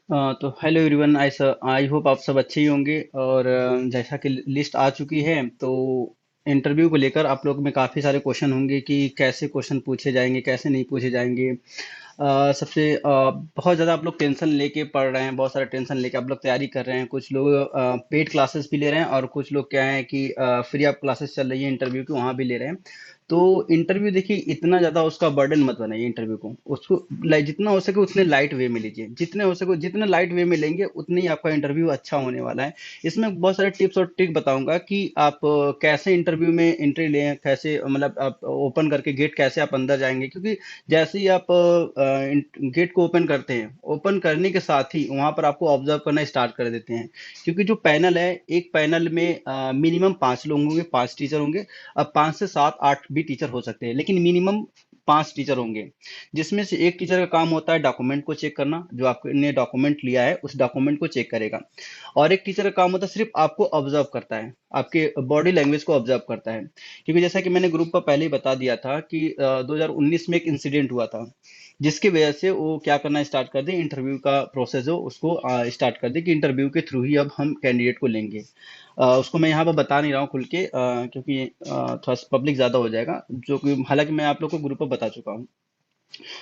तो hello everyone, I hope आप सब अच्छे ही होंगे। और जैसा कि लिस्ट आ चुकी है, तो इंटरव्यू को लेकर आप लोग में काफ़ी सारे क्वेश्चन होंगे कि कैसे क्वेश्चन पूछे जाएंगे, कैसे नहीं पूछे जाएंगे। बहुत ज़्यादा आप लोग टेंशन लेके पढ़ रहे हैं, बहुत सारा टेंशन लेके आप लोग तैयारी कर रहे हैं। कुछ लोग पेड क्लासेस भी ले रहे हैं, और कुछ लोग क्या है कि फ्री ऑफ क्लासेस चल रही है इंटरव्यू की, वहाँ भी ले रहे हैं। तो इंटरव्यू देखिए, इतना ज़्यादा उसका बर्डन मत बनाइए इंटरव्यू को। उसको जितना हो सके उतने लाइट वे में लीजिए, जितने हो सके जितने लाइट वे में लेंगे उतनी ही आपका इंटरव्यू अच्छा होने वाला है। इसमें बहुत सारे टिप्स और ट्रिक बताऊंगा कि आप कैसे इंटरव्यू में एंट्री लें, कैसे मतलब आप ओपन करके गेट कैसे आप अंदर जाएंगे। क्योंकि जैसे ही आप गेट को ओपन करते हैं, ओपन करने के साथ ही वहां पर आपको ऑब्जर्व करना स्टार्ट कर देते हैं। क्योंकि जो पैनल है, एक पैनल में मिनिमम 5 लोग होंगे, 5 टीचर होंगे। अब 5 से 7 8 भी टीचर हो सकते हैं, लेकिन मिनिमम 5 टीचर होंगे। जिसमें से एक टीचर का काम होता है डॉक्यूमेंट को चेक करना, जो आपने डॉक्यूमेंट लिया है उस डॉक्यूमेंट को चेक करेगा। और एक टीचर का काम होता है सिर्फ आपको ऑब्जर्व करता है, आपके बॉडी लैंग्वेज को ऑब्जर्व करता है। क्योंकि जैसा कि मैंने ग्रुप पर पहले ही बता दिया था कि 2019 में एक इंसिडेंट हुआ था, जिसकी वजह से वो क्या करना स्टार्ट कर दे, इंटरव्यू का प्रोसेस हो उसको स्टार्ट कर दे कि इंटरव्यू के थ्रू ही अब हम कैंडिडेट को लेंगे। उसको मैं यहाँ पर बता नहीं रहा हूँ खुल के, क्योंकि थोड़ा पब्लिक ज्यादा हो जाएगा, जो कि हालांकि मैं आप लोग को ग्रुप पर बता चुका हूँ।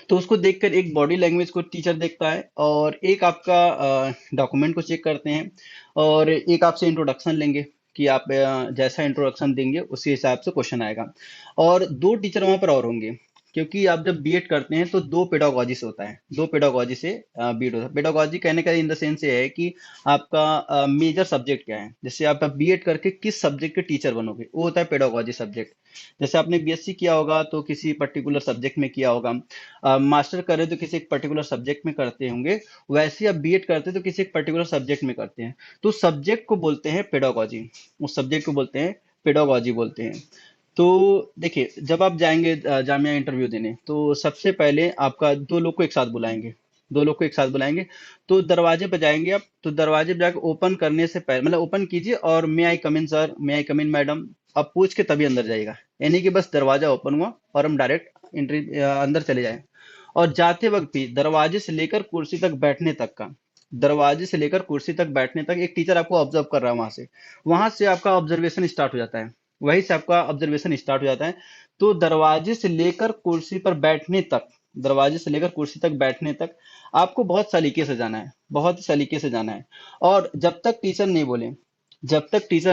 तो उसको देखकर एक बॉडी लैंग्वेज को टीचर देखता है, और एक आपका डॉक्यूमेंट को चेक करते हैं, और एक आपसे इंट्रोडक्शन लेंगे कि आप जैसा इंट्रोडक्शन देंगे उसी हिसाब से क्वेश्चन आएगा। और 2 टीचर वहां पर और होंगे। क्योंकि आप जब बीएड करते हैं तो 2 पेडागोजी से होता है, 2 पेडागोजी से बीएड होता है। पेडागोजी कहने का इन द सेंस ये है कि आपका मेजर सब्जेक्ट क्या है, जैसे आप बीएड करके किस सब्जेक्ट के टीचर बनोगे, वो होता है पेडागोजी सब्जेक्ट। जैसे आपने बीएससी किया होगा तो किसी पर्टिकुलर सब्जेक्ट में किया होगा, मास्टर कर रहे हो तो किसी एक पर्टिकुलर सब्जेक्ट में करते होंगे। वैसे ही आप बीएड करते हो तो किसी एक पर्टिकुलर सब्जेक्ट में करते हैं। तो सब्जेक्ट को बोलते हैं पेडागोजी, उस सब्जेक्ट को बोलते हैं पेडागोजी बोलते हैं। तो देखिए, जब आप जाएंगे जामिया इंटरव्यू देने, तो सबसे पहले आपका 2 लोग को एक साथ बुलाएंगे, 2 लोग को एक साथ बुलाएंगे। तो दरवाजे पर जाएंगे आप, तो दरवाजे पर जाकर ओपन करने से पहले मतलब ओपन कीजिए, और मे I come in sir, may I come in madam, आप पूछ के तभी अंदर जाइएगा। यानी कि बस दरवाजा ओपन हुआ और हम डायरेक्ट एंट्री अंदर चले जाएं। और जाते वक्त भी दरवाजे से लेकर कुर्सी तक बैठने तक का, दरवाजे से लेकर कुर्सी तक बैठने तक एक टीचर आपको ऑब्जर्व कर रहा है। वहां से आपका ऑब्जर्वेशन स्टार्ट हो जाता है, वहीं से आपका ऑब्जर्वेशन स्टार्ट हो जाता है। तो दरवाजे से लेकर कुर्सी पर बैठने तक, दरवाजे से लेकर कुर्सी तक बैठने तक आपको बहुत सलीके से जाना है, बहुत सलीके से जाना है। और जब तक टीचर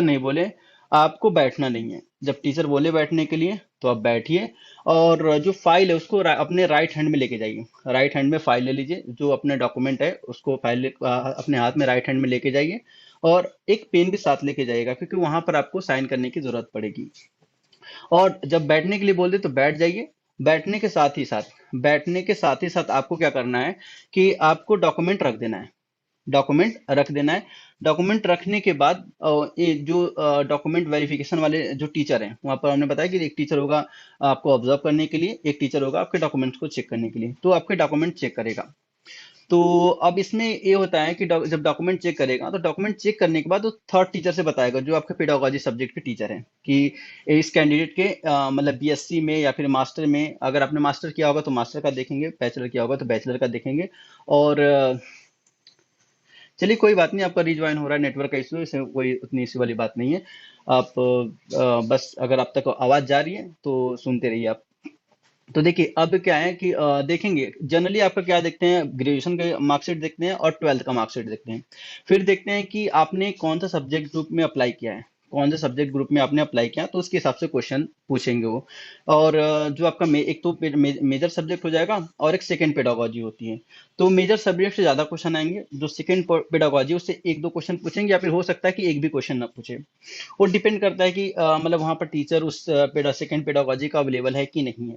नहीं बोले आपको बैठना नहीं है। जब टीचर बोले बैठने के लिए तो आप बैठिए। और जो फाइल है उसको अपने राइट हैंड में लेके जाइए, राइट हैंड में फाइल ले लीजिए, जो अपने डॉक्यूमेंट है उसको अपने हाथ में राइट हैंड में लेके जाइए। और एक पेन भी साथ लेके जाइएगा, क्योंकि वहां पर आपको साइन करने की जरूरत पड़ेगी। और जब बैठने के लिए बोलते तो बैठ जाइए। बैठने के साथ ही साथ आपको क्या करना है कि आपको डॉक्यूमेंट रख देना है, डॉक्यूमेंट रख देना है। डॉक्यूमेंट रखने के बाद ये जो डॉक्यूमेंट वेरिफिकेशन वाले जो टीचर हैं, वहां पर हमने बताया कि एक टीचर होगा आपको ऑब्जर्व करने के लिए, एक टीचर होगा आपके डॉक्यूमेंट्स को चेक करने के लिए। तो आपके डॉक्यूमेंट चेक करेगा। तो अब इसमें ये होता है कि जब डॉक्यूमेंट चेक करेगा, तो डॉक्यूमेंट चेक करने के बाद वो थर्ड टीचर से बताएगा, जो आपके पेडागोजी सब्जेक्ट के टीचर हैं, कि इस कैंडिडेट के मतलब बीएससी में या फिर मास्टर में, अगर आपने मास्टर किया होगा तो मास्टर का देखेंगे, बैचलर किया होगा तो बैचलर का देखेंगे। और चलिए कोई बात नहीं, आपका रिज्वाइन हो रहा है, नेटवर्क का इशू है, इसमें कोई उतनी इशू वाली बात नहीं है। आप बस अगर आप तक आवाज जा रही है तो सुनते रहिए आप। तो देखिए, अब क्या है कि देखेंगे जनरली आपका क्या देखते हैं, ग्रेजुएशन के मार्कशीट देखते हैं और ट्वेल्थ का मार्कशीट देखते हैं। फिर देखते हैं कि आपने कौन सा सब्जेक्ट ग्रुप में अप्लाई किया है, कौन से सब्जेक्ट ग्रुप में आपने अप्लाई किया, तो उसके हिसाब से क्वेश्चन पूछेंगे वो। और जो आपका एक तो मेजर सब्जेक्ट हो जाएगा, और एक सेकंड पेडागोजी होती है। तो मेजर सब्जेक्ट से ज्यादा क्वेश्चन आएंगे, जो सेकंड पेडागोजी उससे 1 2 क्वेश्चन पूछेंगे, या फिर हो सकता है कि एक भी क्वेश्चन ना पूछे। वो डिपेंड करता है कि मतलब वहां पर टीचर उस सेकंड पेडागोजी का अवेलेबल है कि नहीं है।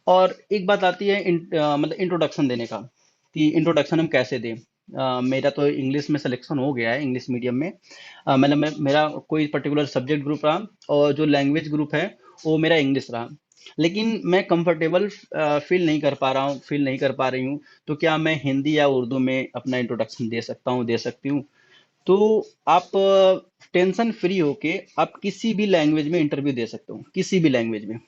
और एक बात आती है मतलब इंट्रोडक्शन देने का, कि इंट्रोडक्शन हम कैसे दें। मेरा तो इंग्लिश में सिलेक्शन हो गया है, इंग्लिश मीडियम में। मतलब मेरा कोई पर्टिकुलर सब्जेक्ट ग्रुप रहा, और जो लैंग्वेज ग्रुप है वो मेरा इंग्लिश रहा। लेकिन मैं कंफर्टेबल फील नहीं कर पा रही हूँ। तो क्या मैं हिंदी या उर्दू में अपना इंट्रोडक्शन दे सकता हूँ, दे सकती हूँ। तो आप टेंशन फ्री होके आप किसी भी लैंग्वेज में इंटरव्यू दे सकते हो, किसी भी लैंग्वेज में।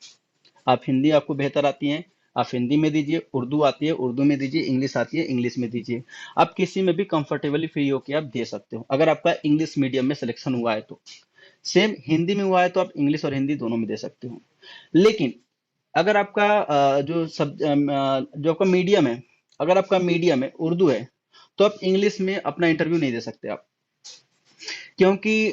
आप हिंदी आपको बेहतर आती है, आप हिंदी में दीजिए, उर्दू आती है उर्दू में दीजिए, इंग्लिश आती है इंग्लिश में दीजिए। आप किसी में भी कंफर्टेबली फ्री होके आप दे सकते हो, अगर आपका इंग्लिश मीडियम में सिलेक्शन हुआ है तो। सेम हिंदी में हुआ है तो आप इंग्लिश और हिंदी दोनों में दे सकते हो। लेकिन अगर आपका जो आपका मीडियम है, अगर आपका मीडियम है उर्दू है, तो आप इंग्लिश में अपना इंटरव्यू नहीं दे सकते आप, क्योंकि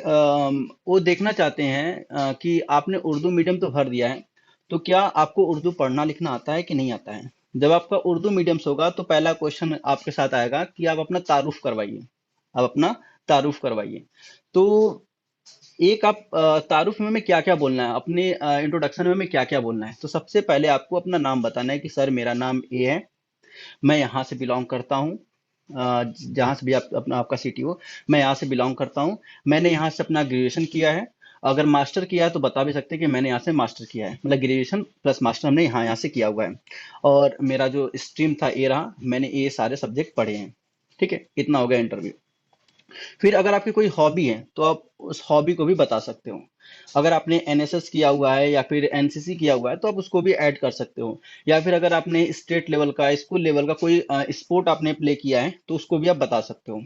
वो देखना चाहते हैं कि आपने उर्दू मीडियम तो भर दिया है, तो क्या आपको उर्दू पढ़ना लिखना आता है कि नहीं आता है। जब आपका उर्दू मीडियम से होगा तो पहला क्वेश्चन आपके साथ आएगा कि आप अपना तारुफ करवाइए, आप अपना तारुफ करवाइए। तो एक आप तारुफ में क्या क्या बोलना है, अपने इंट्रोडक्शन में क्या क्या बोलना है। तो सबसे पहले आपको अपना नाम बताना है कि सर मेरा नाम ए है, मैं यहाँ से बिलोंग करता हूँ, जहाँ से भी आप अपना आपका सिटी हो, मैं यहाँ से बिलोंग करता हूँ, मैंने यहाँ से अपना ग्रेजुएशन किया है। अगर मास्टर किया है तो बता भी सकते हैं कि मैंने यहाँ से मास्टर किया है, मतलब ग्रेजुएशन प्लस मास्टर हमने यहाँ से किया हुआ है। और मेरा जो स्ट्रीम था ए रहा, मैंने ये सारे सब्जेक्ट पढ़े हैं। ठीक है, इतना हो गया इंटरव्यू। फिर अगर आपकी कोई हॉबी है तो आप उस हॉबी को भी बता सकते हो। अगर आपने एनएसएस किया हुआ है या फिर एनसीसी किया हुआ है तो आप उसको भी ऐड कर सकते हो। या फिर अगर आपने स्टेट लेवल का, स्कूल लेवल का कोई स्पोर्ट आपने प्ले किया है तो उसको भी आप बता सकते हो।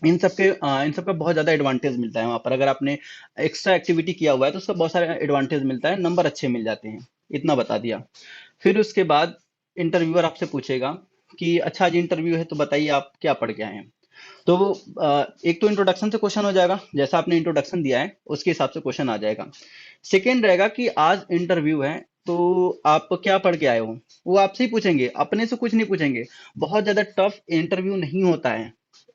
इन सब का बहुत ज्यादा एडवांटेज मिलता है वहां पर। अगर आपने एक्स्ट्रा एक्टिविटी किया हुआ है तो उसका बहुत सारा एडवांटेज मिलता है, नंबर अच्छे मिल जाते हैं। इतना बता दिया। फिर उसके बाद इंटरव्यूअर आपसे पूछेगा कि अच्छा आज इंटरव्यू है तो बताइए आप क्या पढ़ के आए हैं। तो वो एक तो इंट्रोडक्शन से क्वेश्चन हो जाएगा, जैसा आपने इंट्रोडक्शन दिया है उसके हिसाब से क्वेश्चन आ जाएगा। सेकेंड रहेगा कि आज इंटरव्यू है तो आप क्या पढ़ के आए हो, वो आपसे ही पूछेंगे, अपने से कुछ नहीं पूछेंगे। बहुत ज्यादा टफ इंटरव्यू नहीं होता है,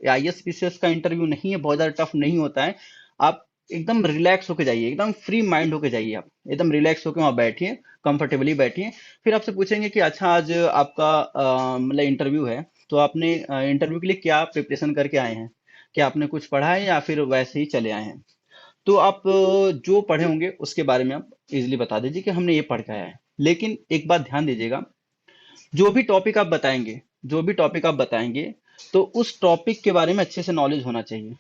आईएएस पीसीएस का इंटरव्यू नहीं है, बहुत ज्यादा टफ नहीं होता है। आप एकदम रिलैक्स होके जाइए, एकदम फ्री माइंड होके जाइए, आप एकदम रिलैक्स होके वहां बैठिए, कंफर्टेबली बैठिए। फिर आपसे पूछेंगे कि अच्छा आज आपका मतलब इंटरव्यू है, तो आपने इंटरव्यू के लिए क्या प्रिपरेशन करके आए हैं, क्या आपने कुछ पढ़ा है या फिर वैसे ही चले आए हैं। तो आप जो पढ़े होंगे उसके बारे में आप इजीली बता दीजिए कि हमने ये पढ़ के आया है। लेकिन एक बात ध्यान दीजिएगा, जो भी टॉपिक आप बताएंगे, जो भी टॉपिक आप बताएंगे, तो उस टॉपिक के बारे में अच्छे से नॉलेज होना चाहिए,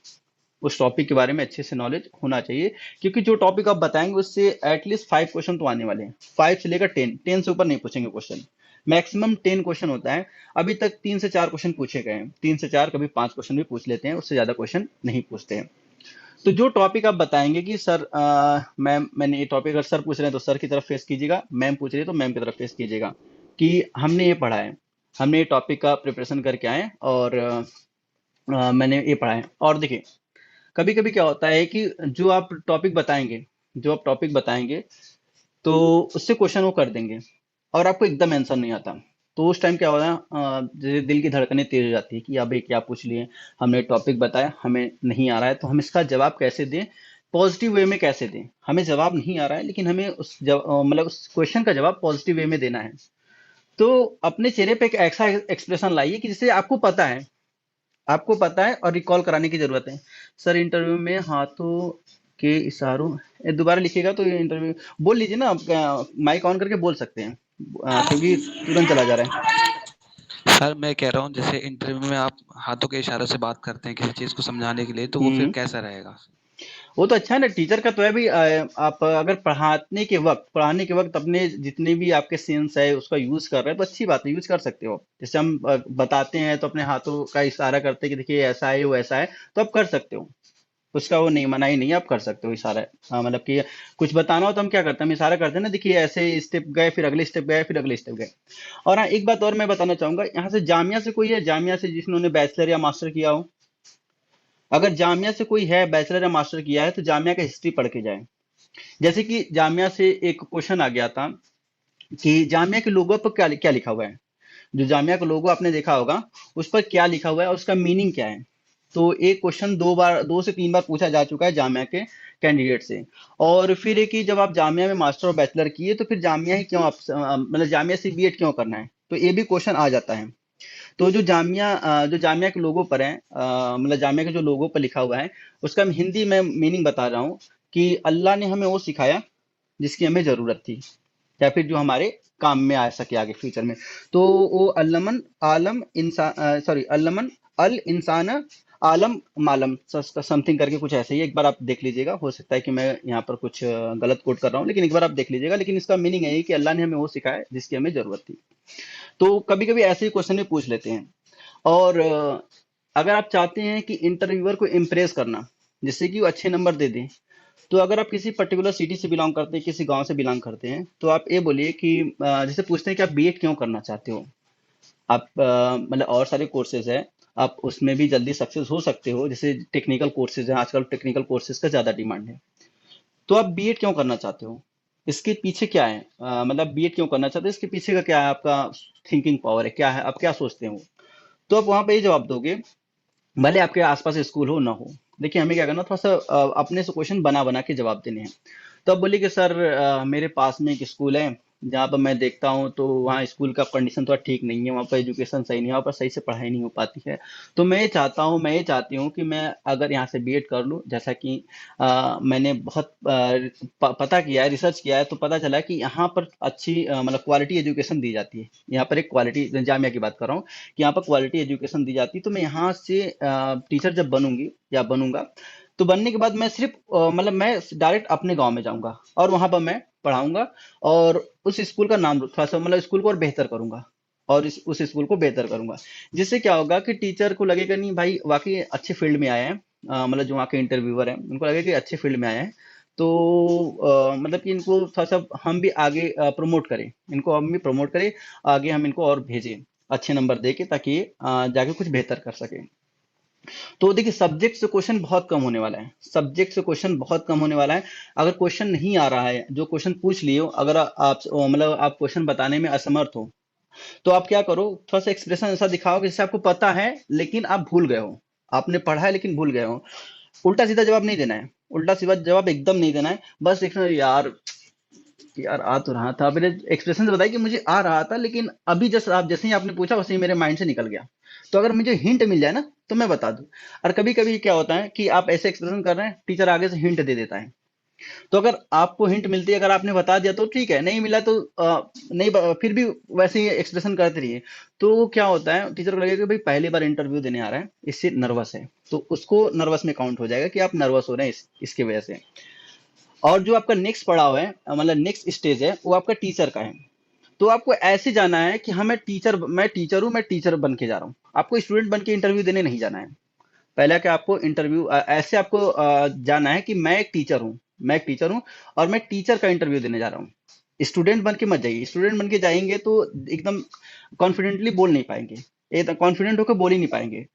उस टॉपिक के बारे में अच्छे से नॉलेज होना चाहिए। क्योंकि जो टॉपिक आप बताएंगे उससे एटलीस्ट 5 क्वेश्चन तो आने वाले हैं, 5 से लेकर 10, 10 से ऊपर नहीं पूछेंगे क्वेश्चन। मैक्सिमम 10 क्वेश्चन होता है। अभी तक 3 से 4 क्वेश्चन पूछे गए हैं, 3 से 4, कभी 5 क्वेश्चन भी पूछ लेते हैं, उससे ज्यादा क्वेश्चन नहीं पूछते हैं। तो जो टॉपिक आप बताएंगे कि सर मैम मैंने ये टॉपिक, अगर सर पूछ रहे हैं तो सर की तरफ फेस कीजिएगा, मैम पूछ रही है तो मैम की तरफ फेस कीजिएगा कि हमने ये पढ़ा है, हमने ये टॉपिक का प्रिपरेशन करके आए हैं और मैंने ये पढ़ा है। और देखिए, कभी कभी क्या होता है कि जो आप टॉपिक बताएंगे तो उससे क्वेश्चन वो कर देंगे और आपको एकदम आंसर नहीं आता। तो उस टाइम क्या होता है, जैसे दिल की धड़कनें तेज हो जाती है कि अबे क्या पूछ लिए, हमने टॉपिक बताया हमें नहीं आ रहा है, तो हम इसका जवाब कैसे दें, पॉजिटिव वे में कैसे दें। हमें जवाब नहीं आ रहा है लेकिन हमें मतलब उस क्वेश्चन का जवाब पॉजिटिव वे में देना है। तो अपने चेहरे पे एक ऐसा एक्सप्रेशन लाइए कि जिससे आपको पता है, आपको पता है, और रिकॉल कराने की जरूरत है। सर इंटरव्यू में हाथों के इशारों, ये दोबारा लिखिएगा तो ये इंटरव्यू बोल लीजिए ना आप, माइक ऑन करके बोल सकते हैं, क्योंकि तुरंत चला जा रहा है। सर मैं कह रहा हूँ जैसे इंटरव्यू में आप हाथों के इशारों से बात करते हैं किसी चीज को समझाने के लिए, तो वो फिर हम्म। कैसा रहेगा? वो तो अच्छा है ना, टीचर का तो है भी। आप अगर पढ़ाने के वक्त अपने जितने भी आपके सेंस है उसका यूज कर रहे हैं तो अच्छी बात है, यूज कर सकते हो। जैसे हम बताते हैं तो अपने हाथों का इशारा करते हैं कि देखिए ऐसा है वो ऐसा है, तो आप कर सकते हो। उसका वो नहीं, मनाही नहीं है, आप कर सकते हो इशारा। मतलब कि कुछ बताना हो तो हम क्या करते हैं, हम इशारा करते हैं ना, देखिए ऐसे स्टेप गए, फिर अगले स्टेप गए, फिर अगले स्टेप गए। और हाँ, एक बात और मैं बताना चाहूंगा, यहाँ से जामिया से कोई है, जामिया से जिन्होंने बैचलर या मास्टर किया हो, अगर जामिया से कोई है बैचलर या मास्टर किया है तो जामिया का हिस्ट्री पढ़ के जाए। जैसे कि जामिया से एक क्वेश्चन आ गया था कि जामिया के लोगो पर क्या क्या लिखा हुआ है। जो जामिया का लोगो आपने देखा होगा उस पर क्या लिखा हुआ है और उसका मीनिंग क्या है। तो एक क्वेश्चन 2 से 3 बार पूछा जा चुका है जामिया के कैंडिडेट से। और फिर एक कि जब आप जामिया में मास्टर और बैचलर किए तो फिर जामिया ही क्यों, आप मतलब जामिया से बीएड क्यों करना है, तो ये भी क्वेश्चन आ जाता है। तो जो जामिया के लोगों पर है, मतलब जामिया के जो लोगों पर लिखा हुआ है, उसका मैं हिंदी में मीनिंग बता रहा हूँ कि अल्लाह ने हमें वो सिखाया जिसकी हमें जरूरत थी, या फिर जो हमारे काम में आ सके आगे फ्यूचर में। तो वो अल्लमन आलम इंसान, सॉरी, अल्लमन अल इंसान आलम मालम समथिंग करके कुछ ऐसे ही है। एक बार आप देख लीजिएगा, हो सकता है कि मैं यहाँ पर कुछ गलत कोट कर रहा हूँ, लेकिन एक बार आप देख लीजिएगा। लेकिन इसका मीनिंग है कि अल्लाह ने हमें वो सिखाया जिसकी हमें जरूरत थी। तो कभी कभी ऐसे ही क्वेश्चन भी पूछ लेते हैं। और अगर आप चाहते हैं कि इंटरव्यूअर को इम्प्रेस करना, जिससे कि वो अच्छे नंबर दे दें, तो अगर आप किसी पर्टिकुलर सिटी से बिलोंग करते हैं, किसी गांव से बिलोंग करते हैं, तो आप ये बोलिए कि जैसे पूछते हैं कि आप बीएड क्यों करना चाहते हो। आप मतलब और सारे कोर्सेज है, आप उसमें भी जल्दी सक्सेस हो सकते हो। जैसे टेक्निकल कोर्सेज है, आजकल टेक्निकल कोर्सेज का ज्यादा डिमांड है। तो आप बीएड क्यों करना चाहते हो, इसके पीछे क्या है, मतलब बीएड क्यों करना चाहते हो, इसके पीछे का क्या है, आपका थिंकिंग पावर है क्या है, आप क्या सोचते हो। तो आप वहां पे ये जवाब दोगे, भले आपके आसपास स्कूल हो ना हो। देखिए हमें क्या करना, थोड़ा सा अपने से क्वेश्चन बना बना के जवाब देने हैं। तो अब बोलिए कि सर मेरे पास में एक स्कूल है जहाँ पर मैं देखता हूँ, तो वहाँ स्कूल का कंडीशन थोड़ा ठीक नहीं है, वहाँ पर एजुकेशन सही नहीं है, वहाँ पर सही से पढ़ाई नहीं हो पाती है। तो मैं ये चाहती हूँ कि मैं अगर यहाँ से बीएड कर लूँ, जैसा कि मैंने बहुत पता किया है, रिसर्च किया है, तो पता चला है कि यहाँ पर अच्छी मतलब क्वालिटी एजुकेशन दी जाती है। यहाँ पर एक क्वालिटी, जामिया की बात कर रहा हूँ, कि यहाँ पर क्वालिटी एजुकेशन दी जाती है। तो मैं यहाँ से टीचर जब बनूंगी या बनूंगा, तो बनने के बाद मैं सिर्फ मतलब मैं डायरेक्ट अपने गांव में जाऊंगा और वहां पर मैं पढ़ाऊंगा। और उस स्कूल का नाम थोड़ा सा मतलब स्कूल को और बेहतर करूंगा, और उस स्कूल को बेहतर करूंगा। जिससे क्या होगा कि टीचर को लगेगा नहीं भाई वाकई अच्छे फील्ड में आए हैं, मतलब जो वहाँ के इंटरव्यूअर हैं उनको लगेगा कि अच्छे फील्ड में आए हैं। तो मतलब कि इनको थोड़ा सा हम भी आगे प्रमोट करें, इनको हम भी प्रमोट करें, आगे हम इनको और भेजें अच्छे नंबर दे के, ताकि ये जाके कुछ बेहतर कर सके। तो देखिए सब्जेक्ट से क्वेश्चन बहुत कम होने वाला है, सब्जेक्ट से क्वेश्चन बहुत कम होने वाला है। अगर क्वेश्चन नहीं आ रहा है, जो क्वेश्चन पूछ लिए हो, अगर आप मतलब आप क्वेश्चन बताने में असमर्थ हो, तो आप क्या करो, थोड़ा सा एक्सप्रेशन ऐसा दिखाओ कि जैसे आपको पता है लेकिन आप भूल गए हो, आपने पढ़ा है लेकिन भूल गए हो। उल्टा सीधा जवाब नहीं देना है, उल्टा सीधा जवाब एकदम नहीं देना है। बस देखना यार, यार आ तो रहा था, मेरे एक्सप्रेशन से बताइए कि मुझे आ रहा था, लेकिन अभी जस्ट आप जैसे ही आपने पूछा वैसे ही मेरे माइंड से निकल गया। तो अगर मुझे हिंट मिल जाए ना, तो मैं बता दूं। और कभी कभी क्या होता है कि आप ऐसे एक्सप्रेशन कर रहे हैं, टीचर आगे से हिंट दे देता है। तो अगर आपको हिंट मिलती है, अगर आपने बता दिया तो ठीक है, नहीं मिला तो नहीं फिर भी वैसे ही एक्सप्रेशन करते रहिए। तो क्या होता है, टीचर को लगेगा कि भाई पहली बार इंटरव्यू देने आ रहा है, इससे नर्वस है, तो उसको नर्वस में काउंट हो जाएगा कि आप नर्वस हो रहे हैं इसके वजह से। और जो आपका नेक्स्ट पड़ाव है, मतलब नेक्स्ट स्टेज है, वो आपका टीचर का है। तो आपको ऐसे जाना है कि हाँ मैं टीचर हूँ, मैं टीचर बन के जा रहा हूँ, आपको स्टूडेंट बन के इंटरव्यू देने नहीं जाना है। पहले कि आपको इंटरव्यू ऐसे आपको जाना है कि मैं एक टीचर हूँ, मैं एक टीचर हूँ और मैं टीचर का इंटरव्यू देने जा रहा हूँ। स्टूडेंट बन के मत जाइए, स्टूडेंट बन के जाएंगे तो एकदम कॉन्फिडेंटली बोल नहीं पाएंगे, एकदम कॉन्फिडेंट होकर बोल ही नहीं पाएंगे।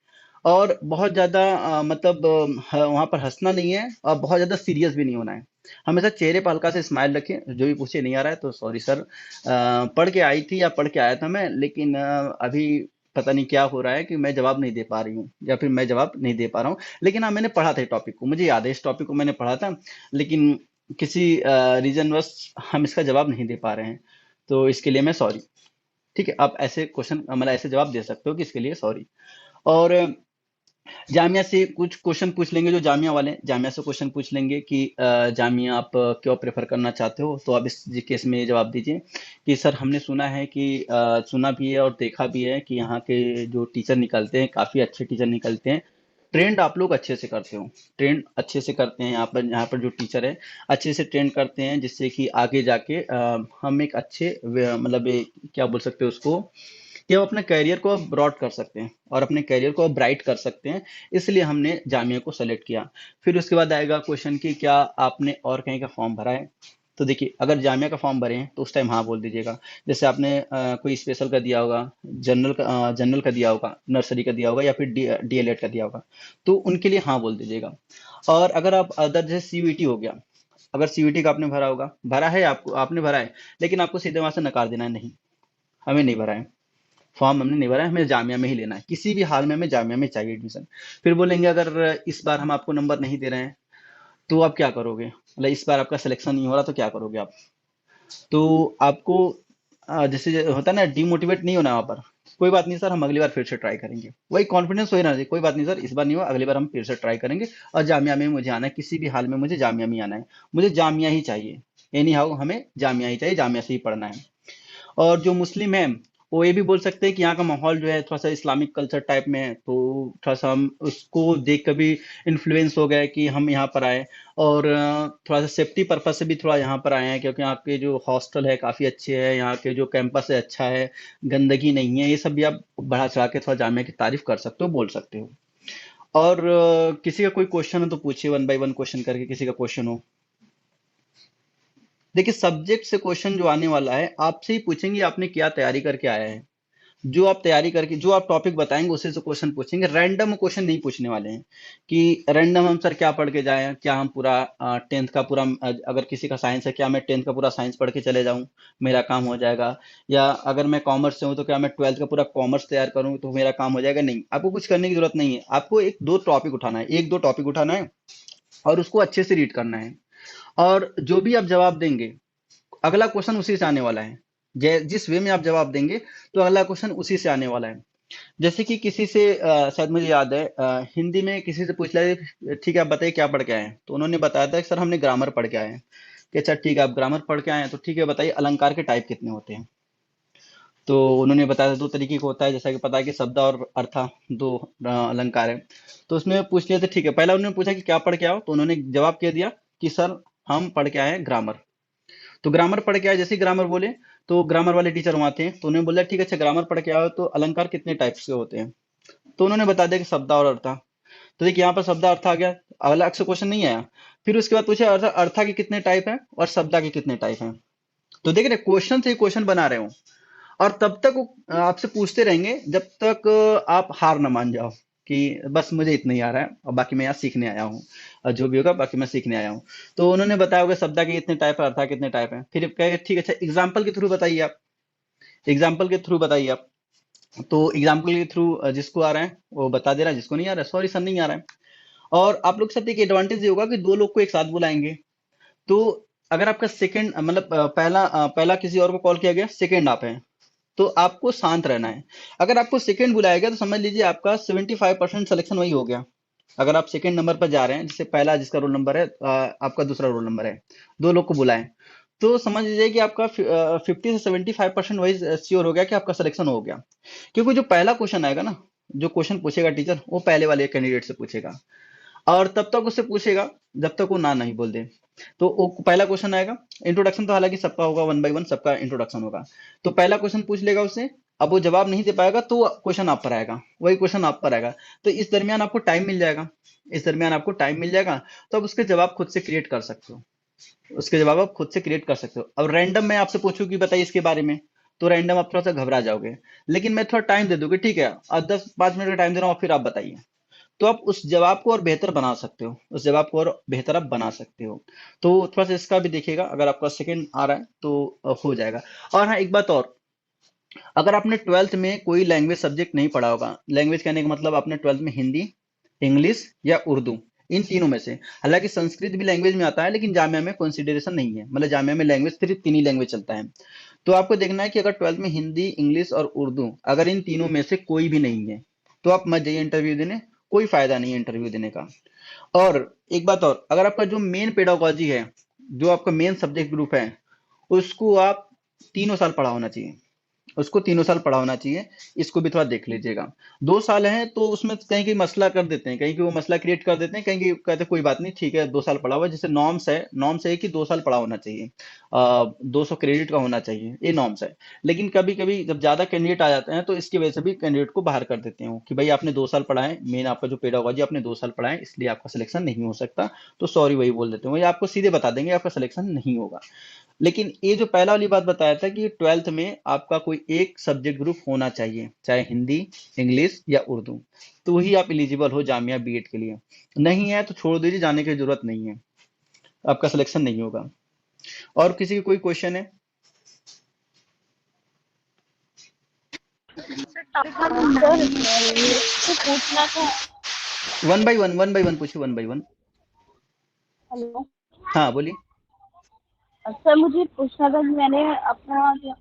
और बहुत ज्यादा मतलब वहां पर हंसना नहीं है और बहुत ज्यादा सीरियस भी नहीं होना है। हमेशा चेहरे पर हल्का से स्माइल रखें। जो भी पूछे नहीं आ रहा है तो सॉरी सर, पढ़ के आई थी या पढ़ के आया था मैं, लेकिन अभी पता नहीं क्या हो रहा है कि मैं जवाब नहीं दे पा रही हूँ, या फिर मैं जवाब नहीं दे पा रहा हूँ। लेकिन हाँ मैंने पढ़ा था टॉपिक को, मुझे याद है इस टॉपिक को मैंने पढ़ा था, लेकिन किसी रीजन वश हम इसका जवाब नहीं दे पा रहे हैं, तो इसके लिए मैं सॉरी। ठीक है, आप ऐसे क्वेश्चन मतलब ऐसे जवाब दे सकते हो कि इसके लिए सॉरी। और जामिया से कुछ क्वेश्चन पूछ लेंगे, जो जामिया वाले हैं जामिया से क्वेश्चन पूछ लेंगे कि जामिया आप क्यों प्रेफर करना चाहते हो। तो आप इस केस में ये जवाब दीजिए कि सर हमने सुना है कि सुना भी है और देखा भी है कि यहाँ के जो टीचर निकलते हैं काफ़ी अच्छे टीचर निकलते हैं। ट्रेंड आप लोग अच्छे से करते हो, ट्रेंड अच्छे से करते हैं, यहाँ पर जो टीचर है अच्छे से ट्रेंड करते हैं, जिससे कि आगे जाके हम एक अच्छे मतलब क्या बोल सकते हैं उसको, कि वो अपने करियर को ब्रॉड कर सकते हैं और अपने करियर को ब्राइट कर सकते हैं। इसलिए हमने जामिया को सेलेक्ट किया। फिर उसके बाद आएगा क्वेश्चन कि क्या आपने और कहीं का फॉर्म भरा है। तो देखिए अगर जामिया का फॉर्म भरे हैं तो उस टाइम हाँ बोल दीजिएगा। जैसे आपने कोई स्पेशल का दिया होगा, जनरल का दिया होगा, नर्सरी का दिया होगा, या फिर डीएलएड का दिया होगा, तो उनके लिए हाँ बोल दीजिएगा। और अगर आप अदर जैसे सीयूईटी हो गया, अगर सीयूईटी का आपने भरा होगा, भरा है आपको, आपने भरा है, लेकिन आपको सीधे वहां से नकार देना है, नहीं हमें नहीं भरा है, फॉर्म हमने नहीं भरा है, हमें जामिया में ही लेना है, किसी भी हाल में हमें जामिया में चाहिए एडमिशन। फिर बोलेंगे अगर इस बार हम आपको नंबर नहीं दे रहे हैं तो आप क्या करोगे, मतलब इस बार आपका सिलेक्शन नहीं हो रहा तो क्या करोगे आप। तो आपको जैसे होता है ना, डिमोटिवेट नहीं होना वहाँ पर। कोई बात नहीं सर, हम अगली बार फिर से ट्राई करेंगे, वही कॉन्फिडेंस हो ही ना चाहिए। कोई बात नहीं सर, इस बार नहीं हुआ, अगली बार हम फिर से ट्राई करेंगे, और जामिया में मुझे आना है, किसी भी हाल में मुझे जामिया में ही आना है, मुझे जामिया ही चाहिए। एनी हाउ हमें जामिया ही चाहिए, जामिया से ही पढ़ना है। और जो मुस्लिम है वो ये भी बोल सकते हैं कि यहाँ का माहौल जो है थोड़ा सा इस्लामिक कल्चर टाइप में है, तो थोड़ा सा हम उसको देख कर भी इन्फ्लुएंस हो गए कि हम यहाँ पर आए। और थोड़ा सा सेफ्टी पर्पज से भी थोड़ा यहाँ पर आए हैं, क्योंकि यहाँ के जो हॉस्टल है काफ़ी अच्छे हैं, यहाँ के जो कैंपस है अच्छा है, गंदगी नहीं है। ये सब भी आप बढ़ा चढ़ा के थोड़ा जामिया की तारीफ कर सकते हो, बोल सकते हो। और किसी का कोई क्वेश्चन हो तो पूछिए, वन बाय वन क्वेश्चन करके किसी का क्वेश्चन हो। देखिए, सब्जेक्ट से क्वेश्चन जो आने वाला है आपसे ही पूछेंगे आपने क्या तैयारी करके आया है। जो आप तैयारी करके जो आप टॉपिक बताएंगे उसी से क्वेश्चन पूछेंगे, रैंडम क्वेश्चन नहीं पूछने वाले हैं कि रैंडम हम सर क्या पढ़ के जाएं, क्या हम पूरा 10th का पूरा अगर किसी का साइंस है क्या मैं 10th का पूरा साइंस पढ़ के चले जाऊं, मेरा काम हो जाएगा। या अगर मैं कॉमर्स से हूं तो क्या मैं 12th का पूरा कॉमर्स तैयार करूं तो मेरा काम हो जाएगा। नहीं, आपको कुछ करने की जरूरत नहीं है। आपको एक दो टॉपिक उठाना है, एक दो टॉपिक उठाना है और उसको अच्छे से रीड करना है। और जो भी आप जवाब देंगे अगला क्वेश्चन उसी से आने वाला है। जिस वे में आप जवाब देंगे तो अगला क्वेश्चन उसी से आने वाला है। जैसे कि किसी से शायद मुझे याद है, हिंदी में किसी से पूछ लिया, ठीक है आप बताइए क्या पढ़ के आए हैं, तो उन्होंने बताया था कि सर हमने ग्रामर पढ़ के आए हैं। कि अच्छा ठीक है आप ग्रामर पढ़ के आए हैं, तो ठीक है बताइए अलंकार के टाइप कितने होते हैं। तो उन्होंने बताया था दो तरीके का होता है, जैसा कि पता है कि शब्द और अर्था दो अलंकार है। तो उसमें पूछ लिया था, ठीक है पहला उन्होंने पूछा कि क्या पढ़ के आओ, तो उन्होंने जवाब कह दिया कि सर हम पढ़ के आए हैं ग्रामर। तो ग्रामर पढ़ के आए, जैसे ग्रामर बोले तो ग्रामर वाले टीचर वहां थे, तो उन्होंने बोला ठीक है अच्छा ग्रामर पढ़ के आओ तो अलंकार कितने टाइप्स के होते हैं। तो उन्होंने बता दिया कि शब्द और अर्था। तो देखिए यहाँ पर शब्द अर्थ आ गया, अलग से क्वेश्चन नहीं आया। फिर उसके बाद पूछे अर्था के कितने टाइप हैं और शब्दा के कितने टाइप हैं। तो देख रहे क्वेश्चन से क्वेश्चन बना रहे हो, और तब तक वो आपसे पूछते रहेंगे जब तक आप हार ना मान जाओ कि बस मुझे इतना ही आ रहा है और बाकी मैं यहाँ सीखने आया हूँ, और जो भी होगा बाकी मैं सीखने आया हूँ। तो उन्होंने बताया होगा शब्दा के कितने टाइप है, अर्था के कितने टाइप है। फिर कहेंगे ठीक है अच्छा एग्जाम्पल के थ्रू बताइए आप, एग्जाम्पल के थ्रू बताइए आप। तो एग्जाम्पल के थ्रू जिसको आ रहा है वो बता दे रहा है, जिसको नहीं आ रहा है सॉरी सर नहीं आ रहा है। और आप लोग के साथ एक एडवांटेज ये होगा कि दो लोग को एक साथ बुलाएंगे। तो अगर आपका सेकंड मतलब पहला किसी और को कॉल किया गया, सेकंड आप हैं, तो आपको शांत रहना है। अगर आपको सेकंड बुलाया गया तो समझ लीजिए आपका 75% सिलेक्शन वही हो गया। अगर आप सेकंड नंबर पर जा रहे हैं, जैसे पहला जिसका रोल नंबर है आपका दूसरा रोल नंबर है, दो लोग को बुलाएं, तो समझ लीजिए कि आपका 50 से 75% वही श्योर हो गया कि आपका सिलेक्शन हो गया। क्योंकि जो पहला क्वेश्चन आएगा ना, जो क्वेश्चन पूछेगा टीचर वो पहले वाले कैंडिडेट से पूछेगा, और तब तक उससे पूछेगा जब तक वो ना नहीं बोल दे। तो वो पहला क्वेश्चन आएगा, इंट्रोडक्शन तो हालांकि सबका होगा, वन बाय वन सबका इंट्रोडक्शन होगा। तो पहला क्वेश्चन पूछ लेगा उससे, अब वो जवाब नहीं दे पाएगा तो क्वेश्चन आप पर आएगा, वही क्वेश्चन आप पर आएगा। तो इस दरमियान आपको टाइम मिल जाएगा, इस दरमियान आपको टाइम मिल जाएगा, तो आप उसके जवाब खुद से क्रिएट कर सकते हो, उसके जवाब आप खुद से क्रिएट कर सकते हो। अब रैंडम मैं आपसे पूछूं कि बताइए इसके बारे में, तो रैंडम आप थोड़ा सा घबरा जाओगे। लेकिन मैं थोड़ा टाइम दे दूंगी, ठीक है अब 10 5 मिनट का टाइम दे रहा हूँ और फिर आप बताइए, तो आप उस जवाब को और बेहतर बना सकते हो, उस जवाब को और बेहतर आप बना सकते हो। तो थोड़ा सा इसका भी देखिएगा, अगर आपका सेकंड आ रहा है तो हो जाएगा। और हाँ एक बात और, अगर आपने ट्वेल्थ में कोई लैंग्वेज सब्जेक्ट नहीं पढ़ा होगा, लैंग्वेज कहने का मतलब आपने ट्वेल्थ में हिंदी, इंग्लिश या उर्दू, इन तीनों में से, हालांकि संस्कृत भी लैंग्वेज में आता है लेकिन जामिया में कंसिडरेशन नहीं है, मतलब जामिया में लैंग्वेज सिर्फ तीन ही लैंग्वेज चलता है। तो आपको देखना है कि अगर ट्वेल्थ में हिंदी इंग्लिश और उर्दू अगर इन तीनों में से कोई भी नहीं है तो आप मत जाइए इंटरव्यू देने, कोई फायदा नहीं है इंटरव्यू देने का। और एक बात और, अगर आपका जो मेन पेडागोजी है, जो आपका मेन सब्जेक्ट ग्रुप है, उसको आप 3 साल पढ़ा होना चाहिए, उसको 3 साल पढ़ा होना चाहिए। इसको भी थोड़ा देख लीजिएगा। 2 साल है तो उसमें कहीं कहीं मसला कर देते हैं, कहीं कि वो मसला क्रिएट कर देते हैं, कहीं कि कहते हैं कोई बात नहीं ठीक है 2 साल पढ़ा हुआ है। जैसे नॉर्म्स है, नॉर्म्स है कि 2 साल पढ़ा होना चाहिए, 200 क्रेडिट का होना चाहिए, ये नॉर्म्स है। लेकिन कभी कभी जब ज्यादा कैंडिडेट आ जाते हैं तो इसकी वजह से भी कैंडिडेट को बाहर कर देते हैं कि भाई आपने 2 साल पढ़ा है, मेन आपका जो पेडागोजी आपने 2 साल पढ़ा है इसलिए आपका सिलेक्शन नहीं हो सकता। तो सॉरी वही बोल देते हैं, वही आपको सीधे बता देंगे आपका सिलेक्शन नहीं होगा। लेकिन ये जो पहला वाली बात बताया था कि ट्वेल्थ में आपका कोई एक सब्जेक्ट ग्रुप होना चाहिए, चाहे हिंदी, इंग्लिश या उर्दू, तो ही आप एलिजिबल हो जामिया बीएड के लिए। नहीं है तो छोड़ दीजिए, जाने की जरूरत नहीं है, आपका सिलेक्शन नहीं होगा। और किसी की कोई क्वेश्चन है? सर मेरे को पूछना था। वन बाई वन पूछिए, वन बाई वन। हेलो हाँ बोलिए। सर, मुझे पूछना था कि मैंने अपना जो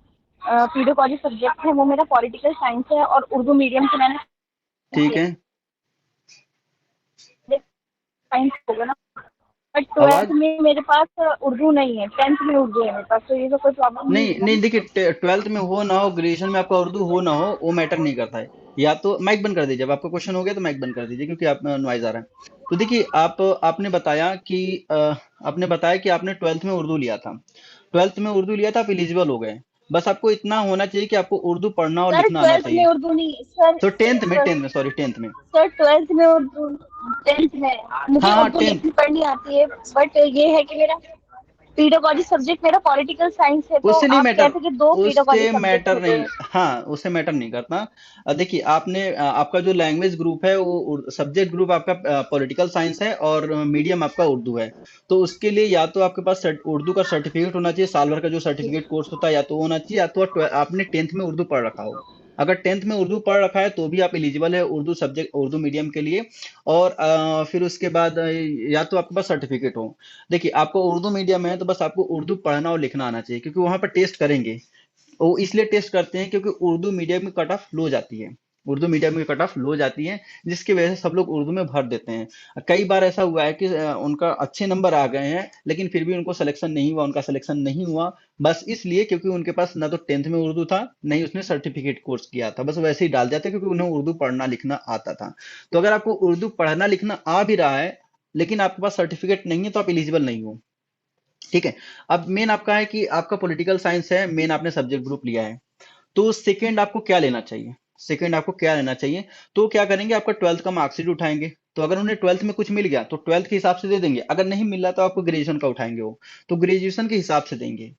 पीडोलॉजी सब्जेक्ट है वो मेरा पॉलिटिकल साइंस है और उर्दू मीडियम से मैंने ठीक किया है। साइंस होगा ना। बट ट्वेल्थ आवाज में मेरे पास उर्दू नहीं है, 10th में उर्दू है मेरे पास, तो ये तो कोई प्रॉब्लम नहीं नहीं होगा नहीं, ना। देखिए ट्वेल्थ में हो ना हो, ग्रेजुएशन में आपका उर्दू हो ना हो, वो मैटर नहीं करता है। या तो माइक बंद कर दीजिए, जब आपका क्वेश्चन हो गया तो माइक बंद कर दीजिए, क्योंकि आप नॉइज आ रहा है। तो देखिए आपने बताया कि आपने ट्वेल्थ में उर्दू लिया था। ट्वेल्थ में उर्दू लिया था, आप एलिजिबल हो गए। बस आपको इतना होना चाहिए कि आपको उर्दू पढ़ना और सर लिखना आना ट्वेल्थ में चाहिए। उर्दू नहीं सर। तो सर टेंथ में सॉरी, टेंथ में। सर ट्वेल्थ में उर्दू, 10th में मुझे हाँ हाँ, उर्दू टेंथ। लिखनी पढ़नी आती है। बट ये है कि मेरा पीडोलॉजी सब्जेक्ट मेरा पॉलिटिकल साइंस है, तो उससे नहीं आप मैटर, कहते हैं कि दो पीडोलॉजी उससे सब्जेक्ट मैटर होते नहीं, हैं। हाँ उससे मैटर नहीं करता। देखिए आपका जो लैंग्वेज ग्रुप है वो सब्जेक्ट ग्रुप आपका पॉलिटिकल साइंस है और मीडियम आपका उर्दू है। तो उसके लिए या तो आपके पास उर्दू का सर्टिफिकेट होना चाहिए, साल भर का जो सर्टिफिकेट कोर्स होता है, या तो वो होना चाहिए, या तो आपने टेंथ में उर्दू पढ़ रखा हो। अगर टेंथ में उर्दू पढ़ रखा है तो भी आप एलिजिबल है उर्दू सब्जेक्ट, उर्दू मीडियम के लिए। और फिर उसके बाद या तो आपके पास सर्टिफिकेट हो। देखिए आपको उर्दू मीडियम है तो बस आपको उर्दू पढ़ना और लिखना आना चाहिए, क्योंकि वहां पर टेस्ट करेंगे। वो इसलिए टेस्ट करते हैं क्योंकि उर्दू मीडियम में कट ऑफ लो जाती है। उर्दू मीडियम में कट ऑफ लो जाती है, जिसकी वजह से सब लोग उर्दू में भर देते हैं। कई बार ऐसा हुआ है कि उनका अच्छे नंबर आ गए हैं, लेकिन फिर भी उनको सिलेक्शन नहीं हुआ, उनका सिलेक्शन नहीं हुआ। बस इसलिए क्योंकि उनके पास ना तो टेंथ में उर्दू था, नहीं उसने सर्टिफिकेट कोर्स किया था, बस वैसे ही डाल देते क्योंकि उन्हें उर्दू पढ़ना लिखना आता था। तो अगर आपको उर्दू पढ़ना लिखना आ भी रहा है, लेकिन आपके पास सर्टिफिकेट नहीं है, तो आप एलिजिबल नहीं हो। ठीक है। अब मेन आपका है कि आपका पॉलिटिकल साइंस है, मेन आपने सब्जेक्ट ग्रुप लिया है। तो सेकंड आपको क्या लेना चाहिए? सेकंड आपको क्या लेना चाहिए? तो क्या करेंगे, आपका ट्वेल्थ का मार्कशीट उठाएंगे। तो अगर उन्हें ट्वेल्थ में कुछ मिल गया तो ट्वेल्थ के हिसाब से दे देंगे, अगर नहीं मिला तो आपको ग्रेजुएशन का उठाएंगे वो, तो ग्रेजुएशन के हिसाब से देंगे।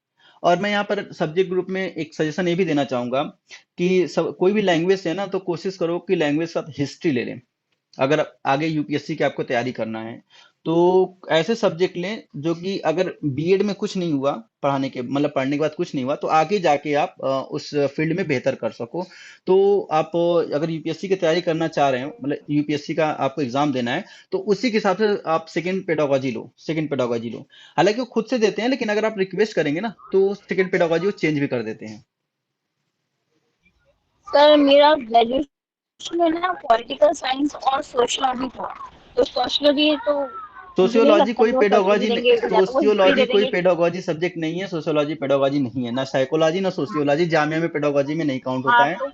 और मैं यहाँ पर सब्जेक्ट ग्रुप में एक सजेशन ये भी देना चाहूंगा कि कोई भी लैंग्वेज है ना, तो कोशिश करो कि लैंग्वेज के साथ हिस्ट्री ले लें। अगर आगे यूपीएससी की आपको तैयारी करना है तो ऐसे सब्जेक्ट लें जो कि अगर बीएड में कुछ नहीं हुआ, पढ़ाने के मतलब पढ़ने के बाद कुछ नहीं हुआ, तो आगे जाके आप उस फील्ड में बेहतर कर सको। तो आप अगर यूपीएससी की तैयारी करना चाह रहे हो, मतलब यूपीएससी का आपको एग्जाम देना है, तो उसी के हिसाब से आप सेकंड पेडागोजी लो, सेकंड पेडागोजी लो। हालांकि वो खुद से देते हैं, लेकिन अगर आप रिक्वेस्ट करेंगे ना तो सेकंड पेडागोजी वो चेंज भी कर देते हैं। सर मेरा ग्रेजुएशन में ना पॉलिटिकल साइंस और सोशियोलॉजी था, तो सोशियोलॉजी तो मुझे नहीं सोशियोलॉजी लगता कोई कि वो सर्टिफिकेट पेडागोजी देंगे, या तो वो हिस्ट्री सोशियोलॉजी दे कोई देंगे। पेडागोजी सब्जेक्ट नहीं है, सोशियोलॉजी पेडागोजी नहीं है, ना साइकोलॉजी ना सोशियोलॉजी, जामिया में पेडागोजी में नहीं काउंट होता हाँ है। तो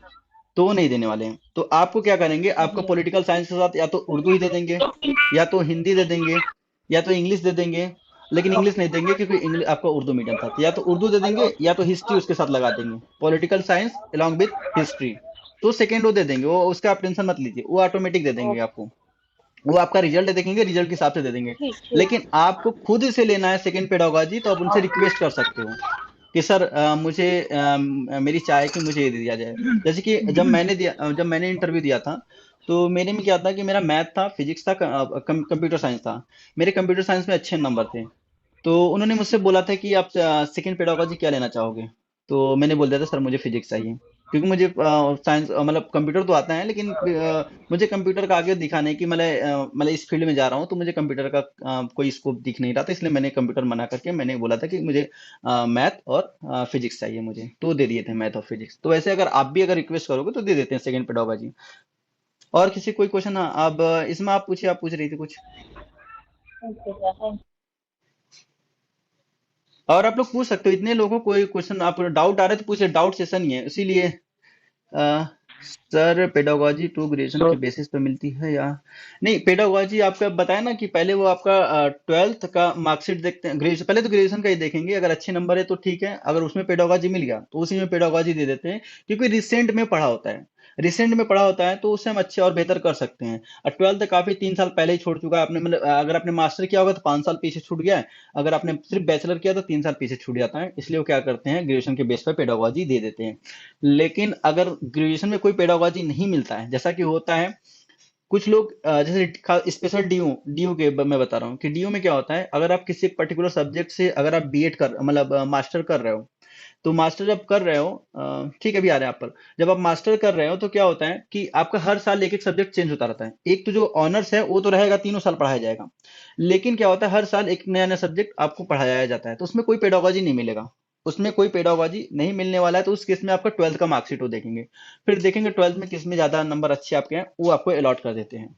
तो वो नहीं देने वाले हैं। तो आपको क्या करेंगे, आपको जी। पॉलिटिकल साइंस के साथ या तो उर्दू ही दे देंगे, तो फिर या तो हिंदी दे देंगे, या तो इंग्लिश दे देंगे। लेकिन इंग्लिश नहीं देंगे क्योंकि इंग्लिश आपका उर्दू मीडियम था, तो या तो उर्दू दे देंगे या तो हिस्ट्री उसके साथ लगा देंगे, political science along with history. तो सेकेंड वो दे देंगे, वो उसका आप टेंशन मत लीजिए, वो ऑटोमेटिक दे देंगे ओके, आपको। वो आपका रिजल्ट देखेंगे, रिजल्ट के हिसाब से दे देंगे। ठीक ठीक। लेकिन आपको खुद से लेना है सेकंड पेडागोजी, तो आप उनसे रिक्वेस्ट कर सकते हो कि सर मुझे मेरी चाह है कि मुझे ये दे दिया जाए। जैसे कि जब मैंने इंटरव्यू दिया था, तो मेरे में क्या था कि मेरा मैथ था, फिजिक्स था, कंप्यूटर साइंस था। मेरे कंप्यूटर साइंस में अच्छे नंबर थे। तो उन्होंने मुझसे बोला था कि आप सेकंड पेडागोजी क्या लेना चाहोगे? तो मैंने बोल दिया था सर मुझे फिजिक्स चाहिए, क्योंकि मुझे साइंस मतलब कंप्यूटर तो आता है, लेकिन मुझे कंप्यूटर का आगे दिखाना है कि मतलब इस फील्ड में जा रहा हूँ, तो मुझे कंप्यूटर का कोई स्कोप दिख नहीं रहा था, इसलिए मैंने कंप्यूटर मना करके मैंने बोला था कि मुझे मैथ और फिजिक्स चाहिए मुझे, तो दे दिए थे मैथ और फिजिक्स। तो वैसे अगर आप भी अगर रिक्वेस्ट करोगे तो दे देते हैं सेकंड पेडागोजी। और किसी कोई क्वेश्चन? हाँ, अब इसमें आप पूछिए, आप पूछ रही थी कुछ। ओके सर, थैंक और आप लोग पूछ सकते हो, इतने लोगों को कोई क्वेश्चन आप डाउट आ रहे तो पूछे, डाउट सेशन ही है इसीलिए। अ, सर पेडागोजी टू ग्रेजुएशन के बेसिस पे मिलती है या नहीं? पेडागोजी आपका बताया ना कि पहले वो आपका ट्वेल्थ का मार्कशीट देखते हैं, ग्रेजुएशन पहले तो ग्रेजुएशन का ही देखेंगे, अगर अच्छे नंबर है तो ठीक है, अगर उसमें पेडागोजी मिल गया तो उसी में पेडागोजी दे देते हैं, क्योंकि रिसेंट में पढ़ा होता है। रिसेंट में पढ़ा होता है तो उससे हम अच्छे और बेहतर कर सकते हैं। और ट्वेल्थ काफी 3 साल पहले ही छोड़ चुका है आपने, मतलब अगर आपने मास्टर किया होगा तो 5 साल पीछे छूट गया है। अगर आपने सिर्फ बैचलर किया तो 3 साल पीछे छूट जाता है, इसलिए वो क्या करते हैं, ग्रेजुएशन के बेस पर पेडागोजी दे देते हैं। लेकिन अगर ग्रेजुएशन में कोई पेडागोजी नहीं मिलता है, जैसा कि होता है कुछ लोग जैसे स्पेशल डीयू के मैं बता रहा हूँ कि डीयू में क्या होता है, अगर आप किसी पर्टिकुलर सब्जेक्ट से अगर आप बीएड कर मतलब मास्टर कर रहे हो, तो मास्टर जब कर रहे हो ठीक है, अभी आ रहे हैं आप पर। जब आप मास्टर कर रहे हो तो क्या होता है कि आपका हर साल एक एक सब्जेक्ट चेंज होता रहता है। एक तो जो ऑनर्स है वो तो रहेगा, 3 साल पढ़ाया जाएगा, लेकिन क्या होता है हर साल एक नया नया सब्जेक्ट आपको पढ़ाया जाता है, तो उसमें कोई पेडागोजी नहीं मिलेगा। उसमें कोई पेडागोजी नहीं मिलने वाला है, तो उस केस में आपका ट्वेल्थ का मार्कशीट वो देखेंगे। फिर देखेंगे ट्वेल्थ में किस में ज्यादा नंबर अच्छे आपके हैं, वो आपको अलॉट कर देते हैं।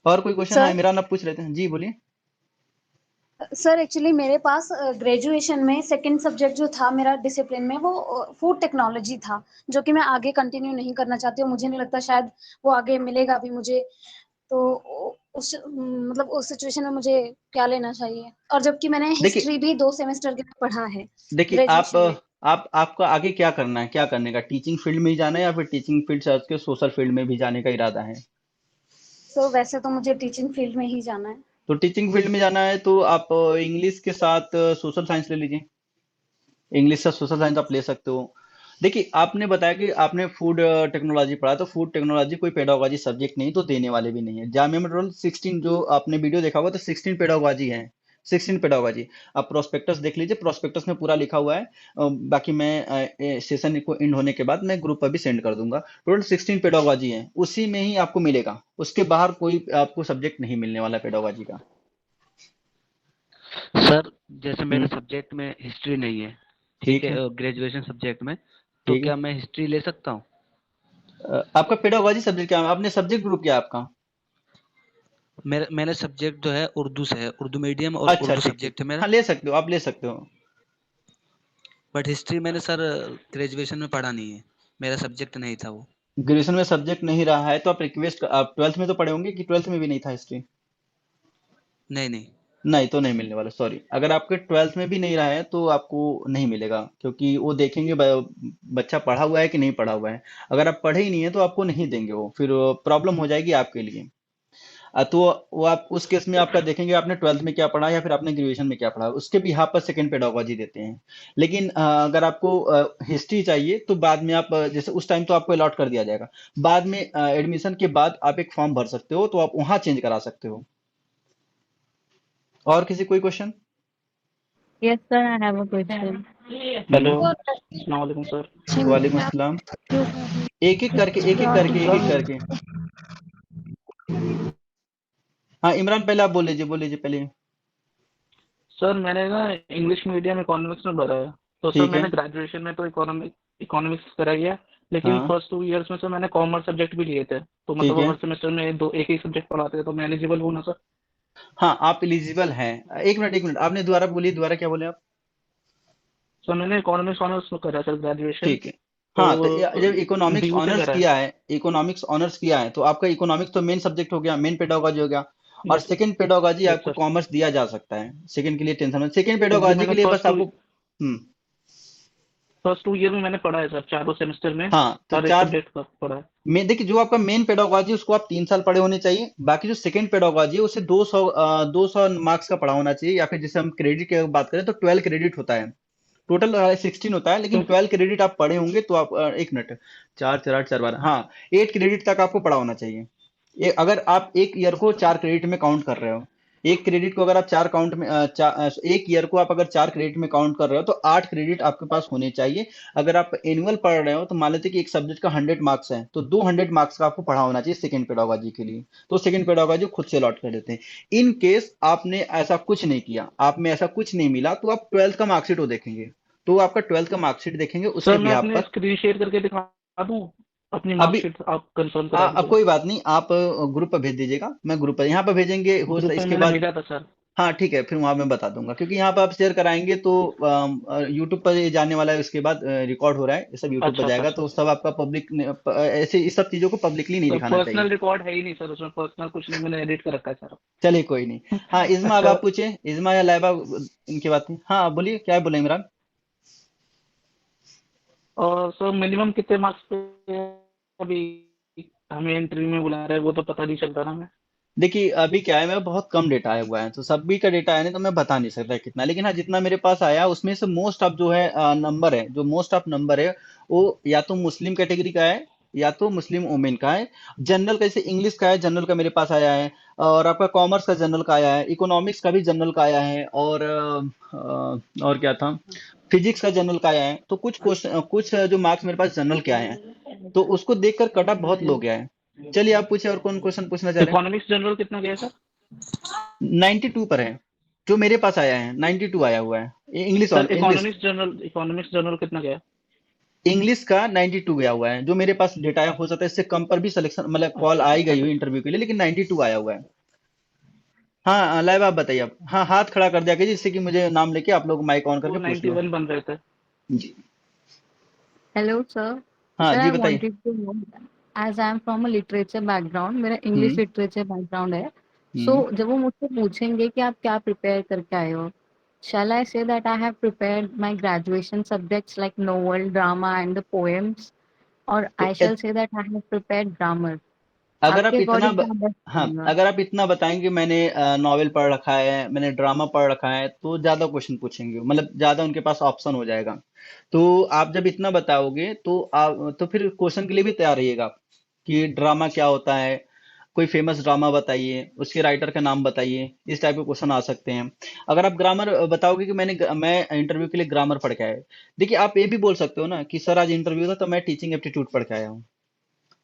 और कोई क्वेश्चन? हाँ सर इमरान, आप पूछ रहे थे जी, बोलिए। सर एक्चुअली मेरे पास ग्रेजुएशन में सेकंड सब्जेक्ट जो था मेरा डिसिप्लिन में वो फूड टेक्नोलॉजी था, जो कि मैं आगे कंटिन्यू नहीं करना चाहती हूँ। मुझे नहीं लगता शायद वो आगे मिलेगा भी मुझे। तो उस मतलब उस सिचुएशन में मुझे क्या लेना चाहिए? और जबकि मैंने देखिए हिस्ट्री भी 2 सेमेस्टर के लिए पढ़ा है देखिए आप ग्रेजुएशन में। आपका आगे क्या करना है, क्या करने का, टीचिंग फील्ड में ही जाना है या फिर टीचिंग फील्ड से हट के सोशल फील्ड में भी जाने का इरादा है? सो वैसे तो मुझे टीचिंग फील्ड में ही जाना है। तो टीचिंग फील्ड में जाना है तो आप इंग्लिश के साथ सोशल साइंस ले लीजिए। इंग्लिश से सोशल साइंस आप ले सकते हो। देखिए आपने बताया कि आपने फूड टेक्नोलॉजी पढ़ा, तो फूड टेक्नोलॉजी कोई पेडागोजी सब्जेक्ट नहीं, तो देने वाले भी नहीं है। जामिया में टोटल 16, जो आपने वीडियो देखा होगा तो 16 पेडागोजी है। 16 पेडागोजी। आप प्रोस्पेक्टस देख लीजिए, प्रोस्पेक्टस में पूरा लिखा हुआ है। बाकी मैं सेशन को एंड होने के बाद मैं ग्रुप पर भी सेंड कर दूंगा। टोटल 16 पेडागोजी है, उसी में ही आपको मिलेगा, उसके बाहर कोई आपको सब्जेक्ट नहीं मिलने वाला पेडागोजी का। सर जैसे मेरे हम्म। सब्जेक्ट में हिस्ट्री नहीं है, ठीक ठीक है। है, ग्रेजुएशन सब्जेक्ट में, तो ठीक है। क्या मैं हिस्ट्री ले सकता हूँ? आपका पेडागोजी सब्जेक्ट क्या है? आपने सब्जेक्ट ग्रुप क्या है आपका? मैंने सब्जेक्ट जो है उर्दू से है, उर्दू मीडियम और अच्छा, उर्दू ठीक ठीक। सब्जेक्ट है मेरा। हाँ ले सकते हो, आप ले सकते हो। बट हिस्ट्री मैंने सर ग्रेजुएशन में पढ़ा नहीं है, मेरा सब्जेक्ट नहीं था वो। ग्रेजुएशन में सब्जेक्ट नहीं रहा है तो आप रिक्वेस्ट, आप ट्वेल्थ में तो पढ़े होंगे कि ट्वेल्थ में भी नहीं था हिस्ट्री? नहीं नहीं। नहीं, तो नहीं मिलने वाला, सॉरी। अगर आपके ट्वेल्थ में भी नहीं रहा है तो आपको नहीं मिलेगा, क्योंकि वो देखेंगे बच्चा पढ़ा हुआ है कि नहीं पढ़ा हुआ है। अगर आप पढ़े ही नहीं है तो आपको नहीं देंगे, वो फिर प्रॉब्लम हो जाएगी आपके लिए। तो वो आप उस केस में आपका देखेंगे आपने ट्वेल्थ में क्या पढ़ा या फिर आपने ग्रेजुएशन में क्या पढ़ा, उसके बिहाफ पर सेकंड पेडागोजी देते हैं। लेकिन अगर आपको हिस्ट्री चाहिए तो बाद में आप जैसे उस टाइम तो आपको अलॉट कर दिया जाएगा। बाद में एडमिशन के बाद आप एक फॉर्म भर सकते हो, तो आप वहां चेंज करा सकते हो। और किसी कोई question? Yes, sir, I have a question. Hello, hmm. अस्सलाम वालेकुम सर। वालेकुम अस्सलाम। एक एक करके, एक एक करके, एक एक सर करके। हाँ इमरान, पहले आप बोल लीजिए पहले। सर मैंने ना इंग्लिश मीडियम इकोनॉमिक्स में भरा है। तो सर ठीक है। मैंने ग्रेजुएशन में तो इकोनॉमिक्स करा गया, लेकिन हाँ। फर्स्ट 2 इयर्स में सर मैंने कॉमर्स सब्जेक्ट भी लिए थे। तो ठीक मतलब वो है। हर सेमेस्टर में एक ही सब्जेक्ट पढ़ाते थे, तो मैं एलिजिबल हूँ ना सर? हाँ आप एलिजिबल हैं। एक मिनट, एक मिनट, आपने दोबारा बोलिए, दोबारा क्या बोले आप? सर मैंने इकोनॉमिक्स ऑनर्स में करा सर ग्रेजुएशन। ठीक है। तो हाँ तो जब इकोनॉमिक्स डीयू से ऑनर्स करा है। किया है, इकोनॉमिक्स ऑनर्स किया है तो आपका इकोनॉमिक्स तो मेन सब्जेक्ट हो गया, मेन पेडागोजी हो गया। और यस सेकंड पेडागोजी यस आपको सर। कॉमर्स दिया जा सकता है, सेकंड के लिए टेंशन मत, सेकंड तो वो पेडागोजी मैंने के लिए बस आपको। हम्म। फर्स्ट 2 ईयर में मैंने पढ़ा है सर, चारों सेमेस्टर में हाँ तो हर एक चार। सब्जेक्ट का पढ़ा है। देखिए जो आपका मेन पेडागोजी उसको आप 3 साल पढ़े होने चाहिए, बाकी जो सेकंड पेडागोजी है उसे 200 मार्क्स का पढ़ा होना चाहिए, या फिर जैसे हम क्रेडिट की बात करें तो 12 क्रेडिट होता है। टोटल 16 होता है, लेकिन तो 12 क्रेडिट आप पढ़े होंगे तो आप 1 मिनट। 4 4 8 4 12, हाँ 8 क्रेडिट तक आपको पढ़ा होना चाहिए। अगर आप एक ईयर को 4 क्रेडिट में काउंट कर रहे हो, एक क्रेडिट को अगर आप चार काउंट में एक ईयर को आप अगर 4 क्रेडिट में काउंट कर रहे हो तो 8 क्रेडिट आपके पास होने चाहिए। अगर आप एनुअल पढ़ रहे हो तो मान लेते कि एक सब्जेक्ट का 100 मार्क्स है, तो 200 मार्क्स का आपको पढ़ा होना चाहिए सेकंड पेडागोजी के लिए। तो सेकंड पेडागोजी खुद से अलॉट कर देते हैं। इन केस आपने ऐसा कुछ नहीं किया, आप में ऐसा कुछ नहीं मिला, तो आप ट्वेल्थ का मार्कशीट वो देखेंगे। तो आपका ट्वेल्थ का मार्कशीट देखेंगे, उसके सर मैं बिहाफ अपने पर। स्क्रीन शेयर करके दिखा दूं अपनी अभी मार्कशीट, आप कंफर्म करा अब दीजिएगा। कोई बात नहीं, आप ग्रुप पर भेज दीजिएगा, मैं ग्रुप पर यहाँ पर भेजेंगे हो ग्रुप में इसके मैंने बाद। भेजा था सर। हाँ ठीक है, फिर वहां मैं बता दूंगा, क्योंकि यहाँ पर आप शेयर कराएंगे तो यूट्यूब पर ये जाने वाला है, उसके बाद रिकॉर्ड हो रहा है, ये सब यूट्यूब पर अच्छा अच्छा जाएगा, अच्छा। तो सब आपका पब्लिक ऐसे इस सब चीजों को पब्लिकली नहीं सर दिखाना चाहिए। पर्सनल रिकॉर्ड है ही नहीं सर, उसमें पर्सनल कुछ नहीं, मैंने एडिट कर रखा है सर। चलिए कोई नहीं। हाँ इज्मा, अब अच्छा। आप पूछे, इज्मा या लाइबा, इनकी बात नहीं। हाँ आप बोलिए, क्या बोले इमरान? और सर मिनिमम कितने मार्क्स पे अभी हमें इंटरव्यू में बुला रहे हैं, वो तो पता नहीं चलता ना हमें। देखिए अभी क्या है, मेरा बहुत कम डेटा आया हुआ है, तो सभी का डेटा आया नहीं तो मैं बता नहीं सकता कितना, लेकिन हाँ जितना मेरे पास आया उसमें से मोस्ट ऑफ जो है नंबर है, जो मोस्ट ऑफ नंबर है वो या तो मुस्लिम कैटेगरी का है या तो मुस्लिम वोमेन का है। जनरल का जैसे इंग्लिश का है, जनरल का मेरे पास आया है। और आपका कॉमर्स का जनरल का आया है, इकोनॉमिक्स का भी जनरल का आया है, और क्या था, फिजिक्स का जनरल का आया है। तो कुछ क्वेश्चन, कुछ जो मार्क्स मेरे पास जनरल के आए हैं, तो उसको देखकर कट ऑफ बहुत लो गया है। चलिए आप पूछे, और कौन क्वेश्चन पूछना चाह रहे हैं? इकोनॉमिक्स जनरल कितना गया सर? 92 पर है, जो मेरे पास आया है 92 आया हुआ है, English sir English. Economics general कितना गया? इंग्लिश का 92 गया हुआ है जो मेरे पास डेटा है। हो सकता है इससे कम पर भी सिलेक्शन मतलब कॉल आई गई हुई इंटरव्यू के लिए, लेकिन 92 आया हुआ है। हाँ लाइव आप बताइए। आप हाँ हाथ खड़ा कर दिया कीजिए जिससे कि मुझे नाम लेके आप लोग माइक ऑन वो करके पूछ लो। 91 बन रहे थे। जी Hello, sir. हाँ Sir, जी I बताइए। wanted to know, as I am from a literature background, मेरा English हम्म literature background है. So, हम्म जब वो मुझसे पूछेंगे कि आप क्या prepare करके आए हो, shall I say that I have prepared my graduation subjects like novel, drama, and the poems, or तो I shall say that I have prepared grammar? अगर आप आपके इतना according क्या best हाँ रहेगा? अगर आप इतना बताएंगे मैंने नॉवेल पढ़ रखा है, मैंने ड्रामा पढ़ रखा है, तो ज्यादा क्वेश्चन पूछेंगे, मतलब ज्यादा उनके पास ऑप्शन हो जाएगा। तो आप जब इतना बताओगे तो आप तो फिर क्वेश्चन के लिए भी तैयार रहिएगा आप, कि ड्रामा क्या होता है, कोई फेमस ड्रामा बताइए, उसके राइटर का नाम बताइए, इस टाइप के क्वेश्चन आ सकते हैं। अगर आप ग्रामर बताओगे कि मैं इंटरव्यू के लिए ग्रामर पढ़ के आया, देखिए आप ये भी बोल सकते हो ना कि सर आज इंटरव्यू था तो मैं टीचिंग एप्टीट्यूड पढ़ के आया हूँ।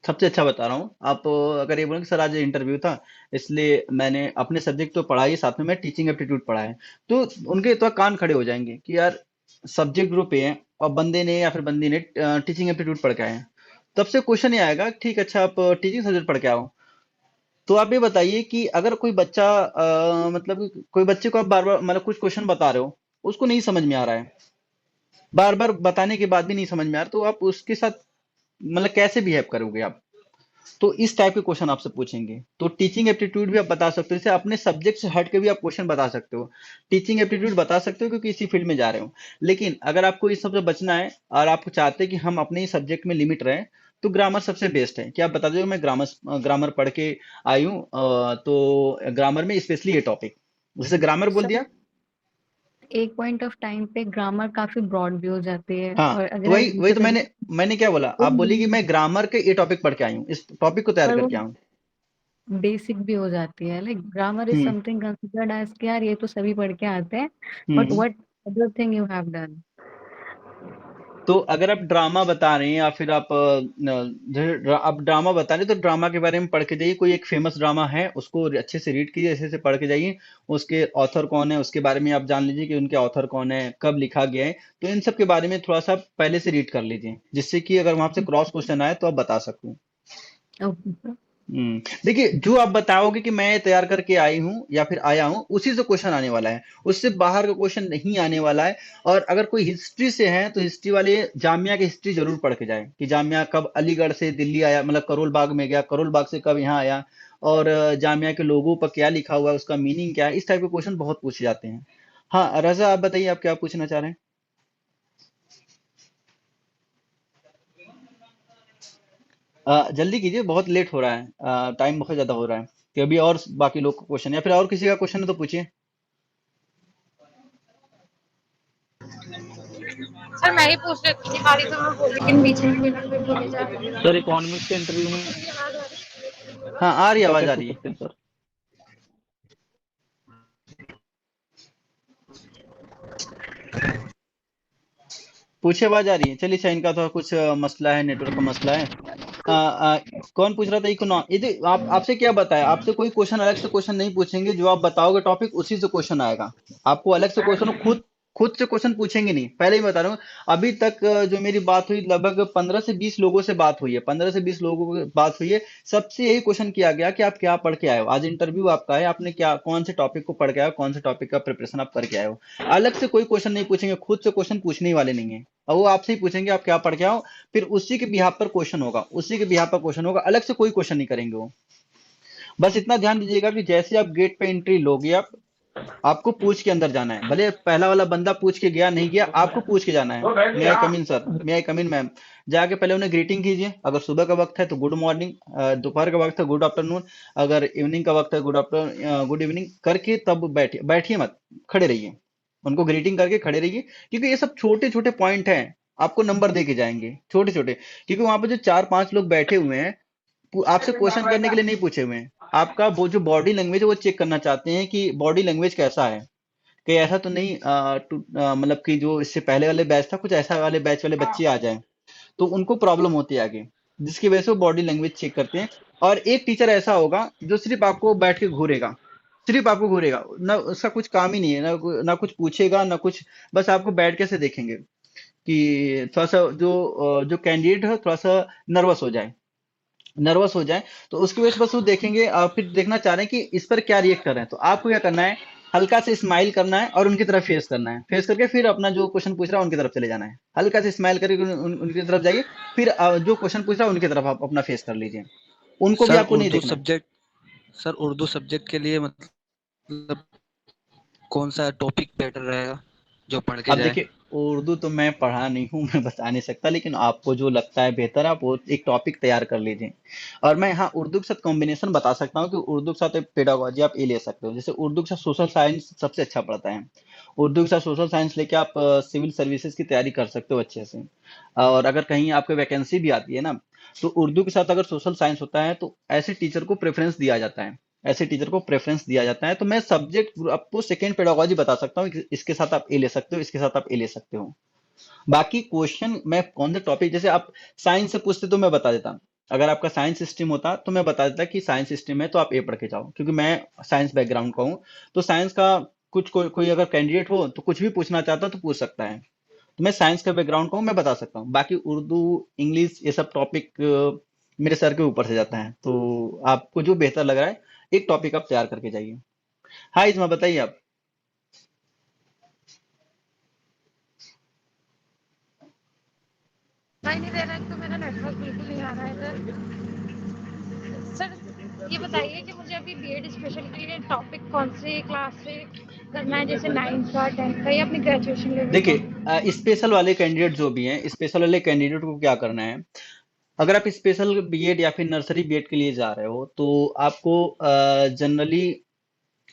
सबसे अच्छा बता रहा हूँ। आप अगर ये बोलेंगे सर आज इंटरव्यू था इसलिए मैंने अपने सब्जेक्ट तो पढ़ा ही, साथ में मैं टीचिंग एप्टीट्यूड पढ़ा है, तो उनके तो कान खड़े हो जाएंगे कि यार सब्जेक्ट ग्रुप पे है और बंदे ने या फिर बंदी ने टीचिंग एप्टीट्यूड पढ़ के आए हैं। तब से क्वेश्चन ये आएगा ठीक अच्छा आप टीचिंग सब्जेक्ट पढ़ के आओ। तो आप ये बताइए कि अगर कोई बच्चा मतलब कि कोई बच्चे को आप बार बार मतलब कुछ क्वेश्चन बता रहे हो, उसको नहीं समझ में आ रहा है, बार बार बताने के बाद भी नहीं समझ में आ रहा, तो आप उसके साथ मतलब कैसे बिहेव करोगे आप? तो इस टाइप के क्वेश्चन आपसे पूछेंगे। तो टीचिंग एप्टीट्यूड भी आप बता सकते हो, जैसे अपने सब्जेक्ट से हट के भी आप क्वेश्चन बता सकते हो। टीचिंग एप्टीट्यूड बता सकते हो क्योंकि इसी फील्ड में जा रहे हो। लेकिन अगर आपको इस सबसे बचना है और आप चाहते हैं कि हम अपने ही सब्जेक्ट में लिमिट रहे, तो ग्रामर सबसे बेस्ट है कि आप बता दो मैं ग्रामर ग्रामर पढ़ के आई हूँ, तो ग्रामर में स्पेशली ये टॉपिक, जैसे ग्रामर बोल Sir, दिया। एक पॉइंट ऑफ टाइम पे ग्रामर काफी ब्रॉड भी हो जाती है हाँ और तो अगर वही वही तो लिटरेरी मैंने क्या बोला, आप बोलिए कि मैं ग्रामर के ये टॉपिक पढ़ के आई हूँ, इस टॉपिक को तैयार पर वो करके आऊँ। बेसिक भी हो जाती है, like grammar is hmm something considered as कि यार ये तो सभी पढ़ के आते हैं, but hmm what other thing you have done. तो अगर आप ड्रामा बता रहे हैं या फिर आप आप ड्रामा बता रहे हैं तो ड्रामा के बारे में पढ़ के जाइए। कोई एक फेमस ड्रामा है उसको अच्छे से रीड कीजिए, अच्छे से पढ़ के जाइए। उसके ऑथर कौन है उसके बारे में आप जान लीजिए कि उनके ऑथर कौन है, कब लिखा गया है। तो इन सब के बारे में थोड़ा सा पहले से रीड कर लीजिए, जिससे कि अगर वहां से क्रॉस क्वेश्चन आए तो आप बता सको। Okay sir. देखिए जो आप बताओगे कि मैं तैयार करके आई हूँ या फिर आया हूँ, उसी से क्वेश्चन आने वाला है, उससे बाहर का क्वेश्चन नहीं आने वाला है। और अगर कोई हिस्ट्री से है तो हिस्ट्री वाले जामिया की हिस्ट्री जरूर पढ़ के जाए कि जामिया कब अलीगढ़ से दिल्ली आया, मतलब करोल बाग में गया, करोल बाग से कब यहाँ आया, और जामिया के लोगों पर क्या लिखा हुआ है, उसका मीनिंग क्या है। इस टाइप के क्वेश्चन बहुत पूछे जाते हैं। हाँ रजा आप बताइए आप क्या पूछना चाह रहे हैं। जल्दी कीजिए बहुत लेट हो रहा है, टाइम बहुत ज्यादा हो रहा है, कि अभी और बाकी लोग का क्वेश्चन या फिर और किसी का क्वेश्चन है तो पूछिए। सर मैं ही पूछ रही थी तो मैं बोल लेकिन बीच में बिना कोई बोले जा रही है। सर इकोनॉमिक्स के इंटरव्यू में हाँ आ रही है, क्या आवाज क्या आ पूछ रही है। सकते हैं सर? पूछे, आवाज आ रही है। चलिए अच्छा, इनका तो कुछ मसला है, नेटवर्क का मसला है। कौन पूछ रहा था इकोनॉम, ये तो आप आपसे क्या बताया, आपसे कोई क्वेश्चन अलग से क्वेश्चन नहीं पूछेंगे, जो आप बताओगे टॉपिक उसी से क्वेश्चन आएगा। आपको अलग से क्वेश्चन खुद से क्वेश्चन पूछेंगे नहीं, पहले ही बता रहा हूँ। अभी तक जो मेरी बात हुई लगभग 15 से 20 लोगों से बात हुई है, 15 से 20 लोगों की बात हुई है। सबसे यही क्वेश्चन किया गया कि आप क्या पढ़ के आए हो, आज इंटरव्यू आपका है, आपने क्या कौन से टॉपिक को पढ़ के आए हो, कौन से टॉपिक का प्रिपरेशन आप करके आए हो। अलग से कोई क्वेश्चन नहीं पूछेंगे, खुद से क्वेश्चन पूछने ही वाले नहीं है। और वो आपसे ही पूछेंगे आप क्या पढ़ के आओ, फिर उसी के बिहाफ पर क्वेश्चन होगा, उसी के बिहाफ पर क्वेश्चन होगा, अलग से कोई क्वेश्चन नहीं करेंगे वो। बस इतना ध्यान दीजिएगा कि जैसे आप गेट पे एंट्री लोगे, आप आपको पूछ के अंदर जाना है, भले पहला वाला बंदा पूछ के गया नहीं गया, आपको पूछ के जाना है। May I come in sir, may I come in ma'am. जाके पहले उन्हें ग्रीटिंग कीजिए, अगर सुबह का वक्त है तो गुड मॉर्निंग, दोपहर का वक्त है गुड आफ्टरनून, अगर इवनिंग का वक्त है गुड इवनिंग करके तब बैठिए, बैठिए मत, खड़े रहिए। उनको ग्रीटिंग करके खड़े रहिए, क्योंकि ये सब छोटे छोटे पॉइंट हैं, आपको नंबर दे के जाएंगे छोटे छोटे। क्योंकि वहां पे जो 4-5 लोग बैठे हुए हैं आपसे क्वेश्चन करने के लिए नहीं पूछे हुए हैं, आपका वो जो बॉडी लैंग्वेज है वो चेक करना चाहते हैं कि बॉडी लैंग्वेज कैसा है। कि ऐसा तो नहीं मतलब कि जो इससे पहले वाले बैच था कुछ ऐसा वाले बैच वाले बच्चे आ जाएं, तो उनको प्रॉब्लम होती है आगे, जिसकी वजह से वो बॉडी लैंग्वेज चेक करते हैं। और एक टीचर ऐसा होगा जो सिर्फ आपको बैठ के घूरेगा, सिर्फ आपको घूरेगा ना, उसका कुछ काम ही नहीं है ना, ना कुछ पूछेगा ना कुछ, बस आपको बैठ के से देखेंगे। कि थोड़ा सा जो कैंडिडेट है थोड़ा सा नर्वस हो जाए, तो उसकी वजह से बस वो देखेंगे और फिर देखना चाह रहे हैं कि इस पर क्या रिएक्ट कर रहे हैं। तो आपको क्या करना है, हल्का से स्माइल करना है और उनकी तरफ फेस करना है, फेस करके फिर अपना जो क्वेश्चन पूछ रहा है उनकी तरफ चले जाना है, हल्का से स्माइल करके उनकी तरफ जाइए, फिर जो क्वेश्चन पूछ रहा है उनकी तरफ आप अपना फेस कर लीजिए, उनको भी सर आपको नहीं उर्दू देखना है। सब्जेक्ट सर उर्दू सब्जेक्ट के लिए मतलब कौन सा टॉपिक बेटर रहेगा जो पढ़ के अब जाए? देखिए, उर्दू तो मैं पढ़ा नहीं हूँ, मैं बता नहीं सकता, लेकिन आपको जो लगता है बेहतर आप वो एक टॉपिक तैयार कर लीजिए। और मैं हाँ उर्दू के साथ कॉम्बिनेशन बता सकता हूँ कि उर्दू के साथ पेडागोजी आप ये ले सकते हो, जैसे उर्दू के साथ सोशल साइंस सबसे अच्छा पड़ता है। उर्दू के साथ सोशल साइंस लेके आप सिविल सर्विसेज की तैयारी कर सकते हो अच्छे से। और अगर कहीं आपको वैकेंसी भी आती है ना, तो उर्दू के साथ अगर सोशल साइंस होता है तो ऐसे टीचर को प्रेफरेंस दिया जाता है, ऐसे टीचर को प्रेफरेंस दिया जाता है। तो मैं सब्जेक्ट आपको सेकेंड पेडागोजी बता सकता हूँ कि इसके साथ आप ए ले सकते हो, इसके साथ आप ए ले सकते हो। बाकी क्वेश्चन मैं कौन से टॉपिक, जैसे आप साइंस से पूछते तो मैं बता देता, अगर आपका साइंस स्ट्रीम होता तो मैं बता देता कि साइंस स्ट्रीम है तो आप ए पढ़ के जाओ, क्योंकि मैं साइंस बैकग्राउंड का हूँ। तो साइंस का कुछ कोई अगर कैंडिडेट हो तो कुछ भी पूछना चाहता तो पूछ सकता है। तो मैं साइंस का बैकग्राउंड का हूँ, मैं बता सकता हूँ। बाकी उर्दू, इंग्लिश, ये सब टॉपिक मेरे सर के ऊपर से जाता है, तो आपको जो बेहतर लग रहा है एक टॉपिक आप तैयार करके जाइए। हाँ इसमें बताइए आप। नहीं दे रहा है, तो मेरा नेटवर्क बिल्कुल नहीं आ रहा है इधर। सर ये बताइए कि मुझे अभी बीएड स्पेशल के लिए टॉपिक कौन से क्लास से करना है, जैसे 9th का 10th का या अपनी ग्रेजुएशन लेवल का? देखिए स्पेशल वाले कैंडिडेट जो भी हैं, स्पेशल वाले कैंडिडेट को क्या करना है, अगर आप स्पेशल बीएड या फिर नर्सरी बीएड के लिए जा रहे हो तो आपको जनरली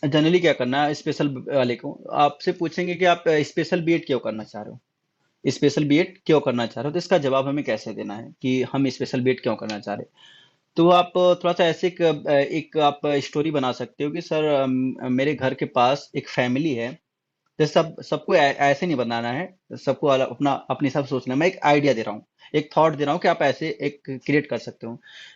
जनरली क्या करना है, स्पेशल वाले को आपसे पूछेंगे कि आप स्पेशल बीएड क्यों करना चाह रहे हो, स्पेशल बीएड क्यों करना चाह रहे हो, तो इसका जवाब हमें कैसे देना है कि हम स्पेशल बीएड क्यों करना चाह रहे हैं। तो आप थोड़ा सा ऐसे एक आप स्टोरी बना सकते हो कि सर मेरे घर के पास एक फैमिली है, जैसे सबको ऐसे नहीं बनाना है, सबको अपना अपने हिसाब से सोचना है। मैं एक आइडिया दे रहा हूँ, एक थॉट दे रहा हूँ कि आप ऐसे एक क्रिएट कर सकते हो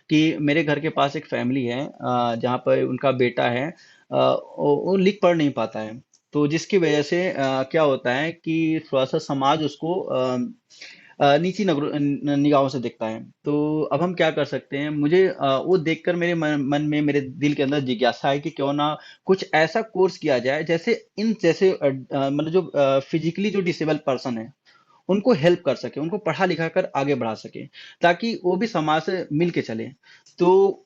कि मेरे घर के पास एक फैमिली है जहाँ पर उनका बेटा है, वो लिख पढ़ नहीं पाता है। तो जिसकी वजह से क्या होता है कि थोड़ा सा समाज उसको नीची निगाहों से देखता है। तो अब हम क्या कर सकते हैं, मुझे वो देखकर मेरे मन में, मेरे दिल के अंदर जिज्ञासा है कि क्यों ना कुछ ऐसा कोर्स किया जाए जैसे इन जैसे मतलब जो फिजिकली जो डिसेबल पर्सन है उनको हेल्प कर सके, उनको पढ़ा लिखा कर आगे बढ़ा सके, ताकि वो भी समाज से मिल के चले। तो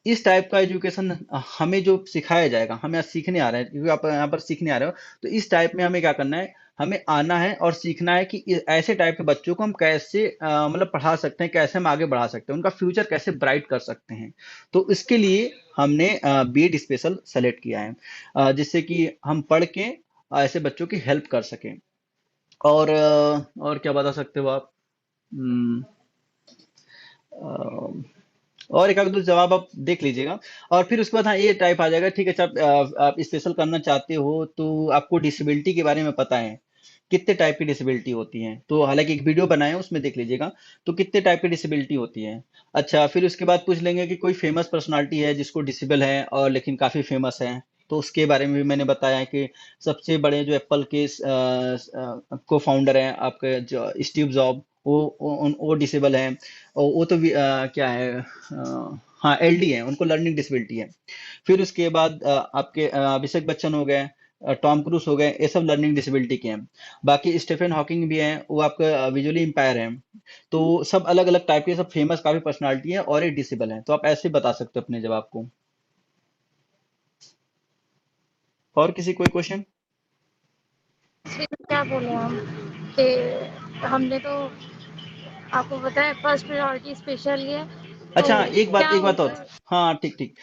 इस टाइप का एजुकेशन हमें जो सिखाया जाएगा, हम यहाँ सीखने आ रहे हैं क्योंकि आप यहाँ पर सीखने आ रहे हो, तो इस टाइप में हमें क्या करना है, हमें आना है और सीखना है कि ऐसे टाइप के बच्चों को हम कैसे मतलब पढ़ा सकते हैं, कैसे हम आगे बढ़ा सकते हैं, उनका फ्यूचर कैसे ब्राइट कर सकते हैं। तो इसके लिए हमने बीएड स्पेशल सेलेक्ट किया है, जिससे कि हम पढ़ के ऐसे बच्चों की हेल्प कर सकें। और क्या बता सकते हो आप। हम्म, अ, और एक आध दो जवाब आप देख लीजिएगा, और फिर उसके बाद हाँ ये टाइप आ जाएगा, ठीक है। अच्छा आप स्पेशल करना चाहते हो तो आपको डिसेबिलिटी के बारे में पता है, कितने टाइप की डिसेबिलिटी होती हैं, तो हालांकि एक वीडियो बनाए हैं उसमें देख लीजिएगा, तो कितने टाइप की डिसेबिलिटी होती है। अच्छा फिर उसके बाद पूछ लेंगे कि कोई फेमस पर्सनालिटी है जिसको डिसेबल है और लेकिन काफी फेमस है, तो उसके बारे में भी मैंने बताया है कि सबसे बड़े जो एप्पल के को फाउंडर हैं आपके जो स्टीव जॉब, वो डिसेबल हैं, और वो तो क्या है, हाँ एलडी है, उनको लर्निंग डिसेबिलिटी है। फिर उसके बाद आपके अभिषेक बच्चन हो गए, टॉम क्रूज हो गए, ये सब लर्निंग डिसेबिलिटी के हैं। बाकी स्टीफन हॉकिंग भी हैं, वो आपका विजुअली इम्पायर हैं। तो सब अलग अलग टाइप के सब फेमस काफी पर्सनालिटी है और ये डिसेबल हैं, तो आप ऐसे बता सकते हो अपने जवाब को। और किसी कोई क्वेश्चन। फिर क्या बोले हम कि हमने तो आपको पता है फर्स्ट प्रायोरिटी स्पेशल ये, तो अच्छा क्या एक बात और। होगा? हाँ ठीक ठीक।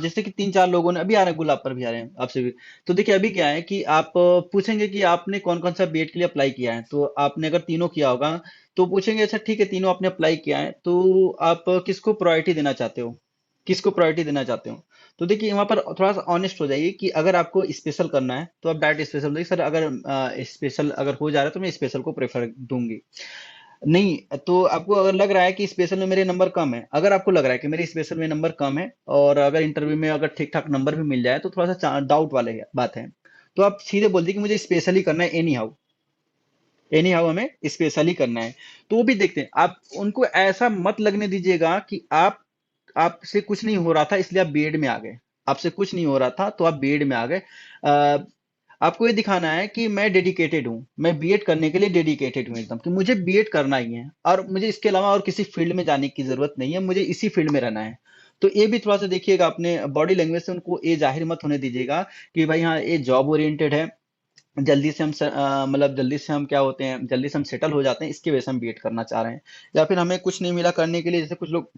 जैसे कि तीन चार लोगों ने अभी आ रहे हैं, गुलाब पर भी आ रहे हैं आपसे भी। तो देखिए अभी क्या है कि आप पूछेंगे कि आपने कौन कौन सा बीएड के लिए अप्लाई किया है, तो आपने अगर तीनों किया होगा तो पूछेंगे अच्छा ठीक है तीनों आपने अप्लाई किया है, तो आप किसको प्रायोरिटी देना चाहते हो, किसको प्रायोरिटी देना चाहते हो। तो देखिए वहां पर थोड़ा सा ऑनेस्ट हो जाइए कि अगर आपको स्पेशल करना है तो आप डायरेक्ट स्पेशल देखिए, सर अगर स्पेशल अगर हो जा रहा है तो मैं स्पेशल को प्रेफर दूंगी। नहीं तो आपको अगर लग रहा है कि स्पेशल में मेरे नंबर कम है, अगर आपको लग रहा है कि मेरे स्पेशल में नंबर कम है और अगर इंटरव्यू में अगर ठीक ठाक नंबर भी मिल जाए तो थोड़ा सा डाउट वाले बात है, तो आप सीधे बोल दिए कि मुझे स्पेशल ही करना है एनी हाउ, एनी हाउ हमें स्पेशली करना है। तो वो भी देखते हैं, आप उनको ऐसा मत लगने दीजिएगा कि आपसे कुछ नहीं हो रहा था इसलिए आप बीएड में आ गए। आपसे कुछ नहीं हो रहा था तो आप बीएड में आ गए। अ, आपको ये दिखाना है कि मैं डेडिकेटेड हूँ, मैं बीएड करने के लिए डेडिकेटेड हूँ एकदम, कि मुझे बीएड करना ही है और मुझे इसके अलावा और किसी फील्ड में जाने की जरूरत नहीं है, मुझे इसी फील्ड में रहना है। तो ये भी थोड़ा सा देखिएगा, अपने बॉडी लैंग्वेज से उनको ये जाहिर मत होने दीजिएगा कि भाई हाँ ये जॉब ओरिएंटेड है, जल्दी से मतलब जल्दी से हम क्या होते हैं, जल्दी से हम सेटल हो जाते हैं, इसकी वजह से हम बीएड करना चाह रहे हैं। या फिर हमें कुछ नहीं मिला करने के लिए, जैसे कुछ लोग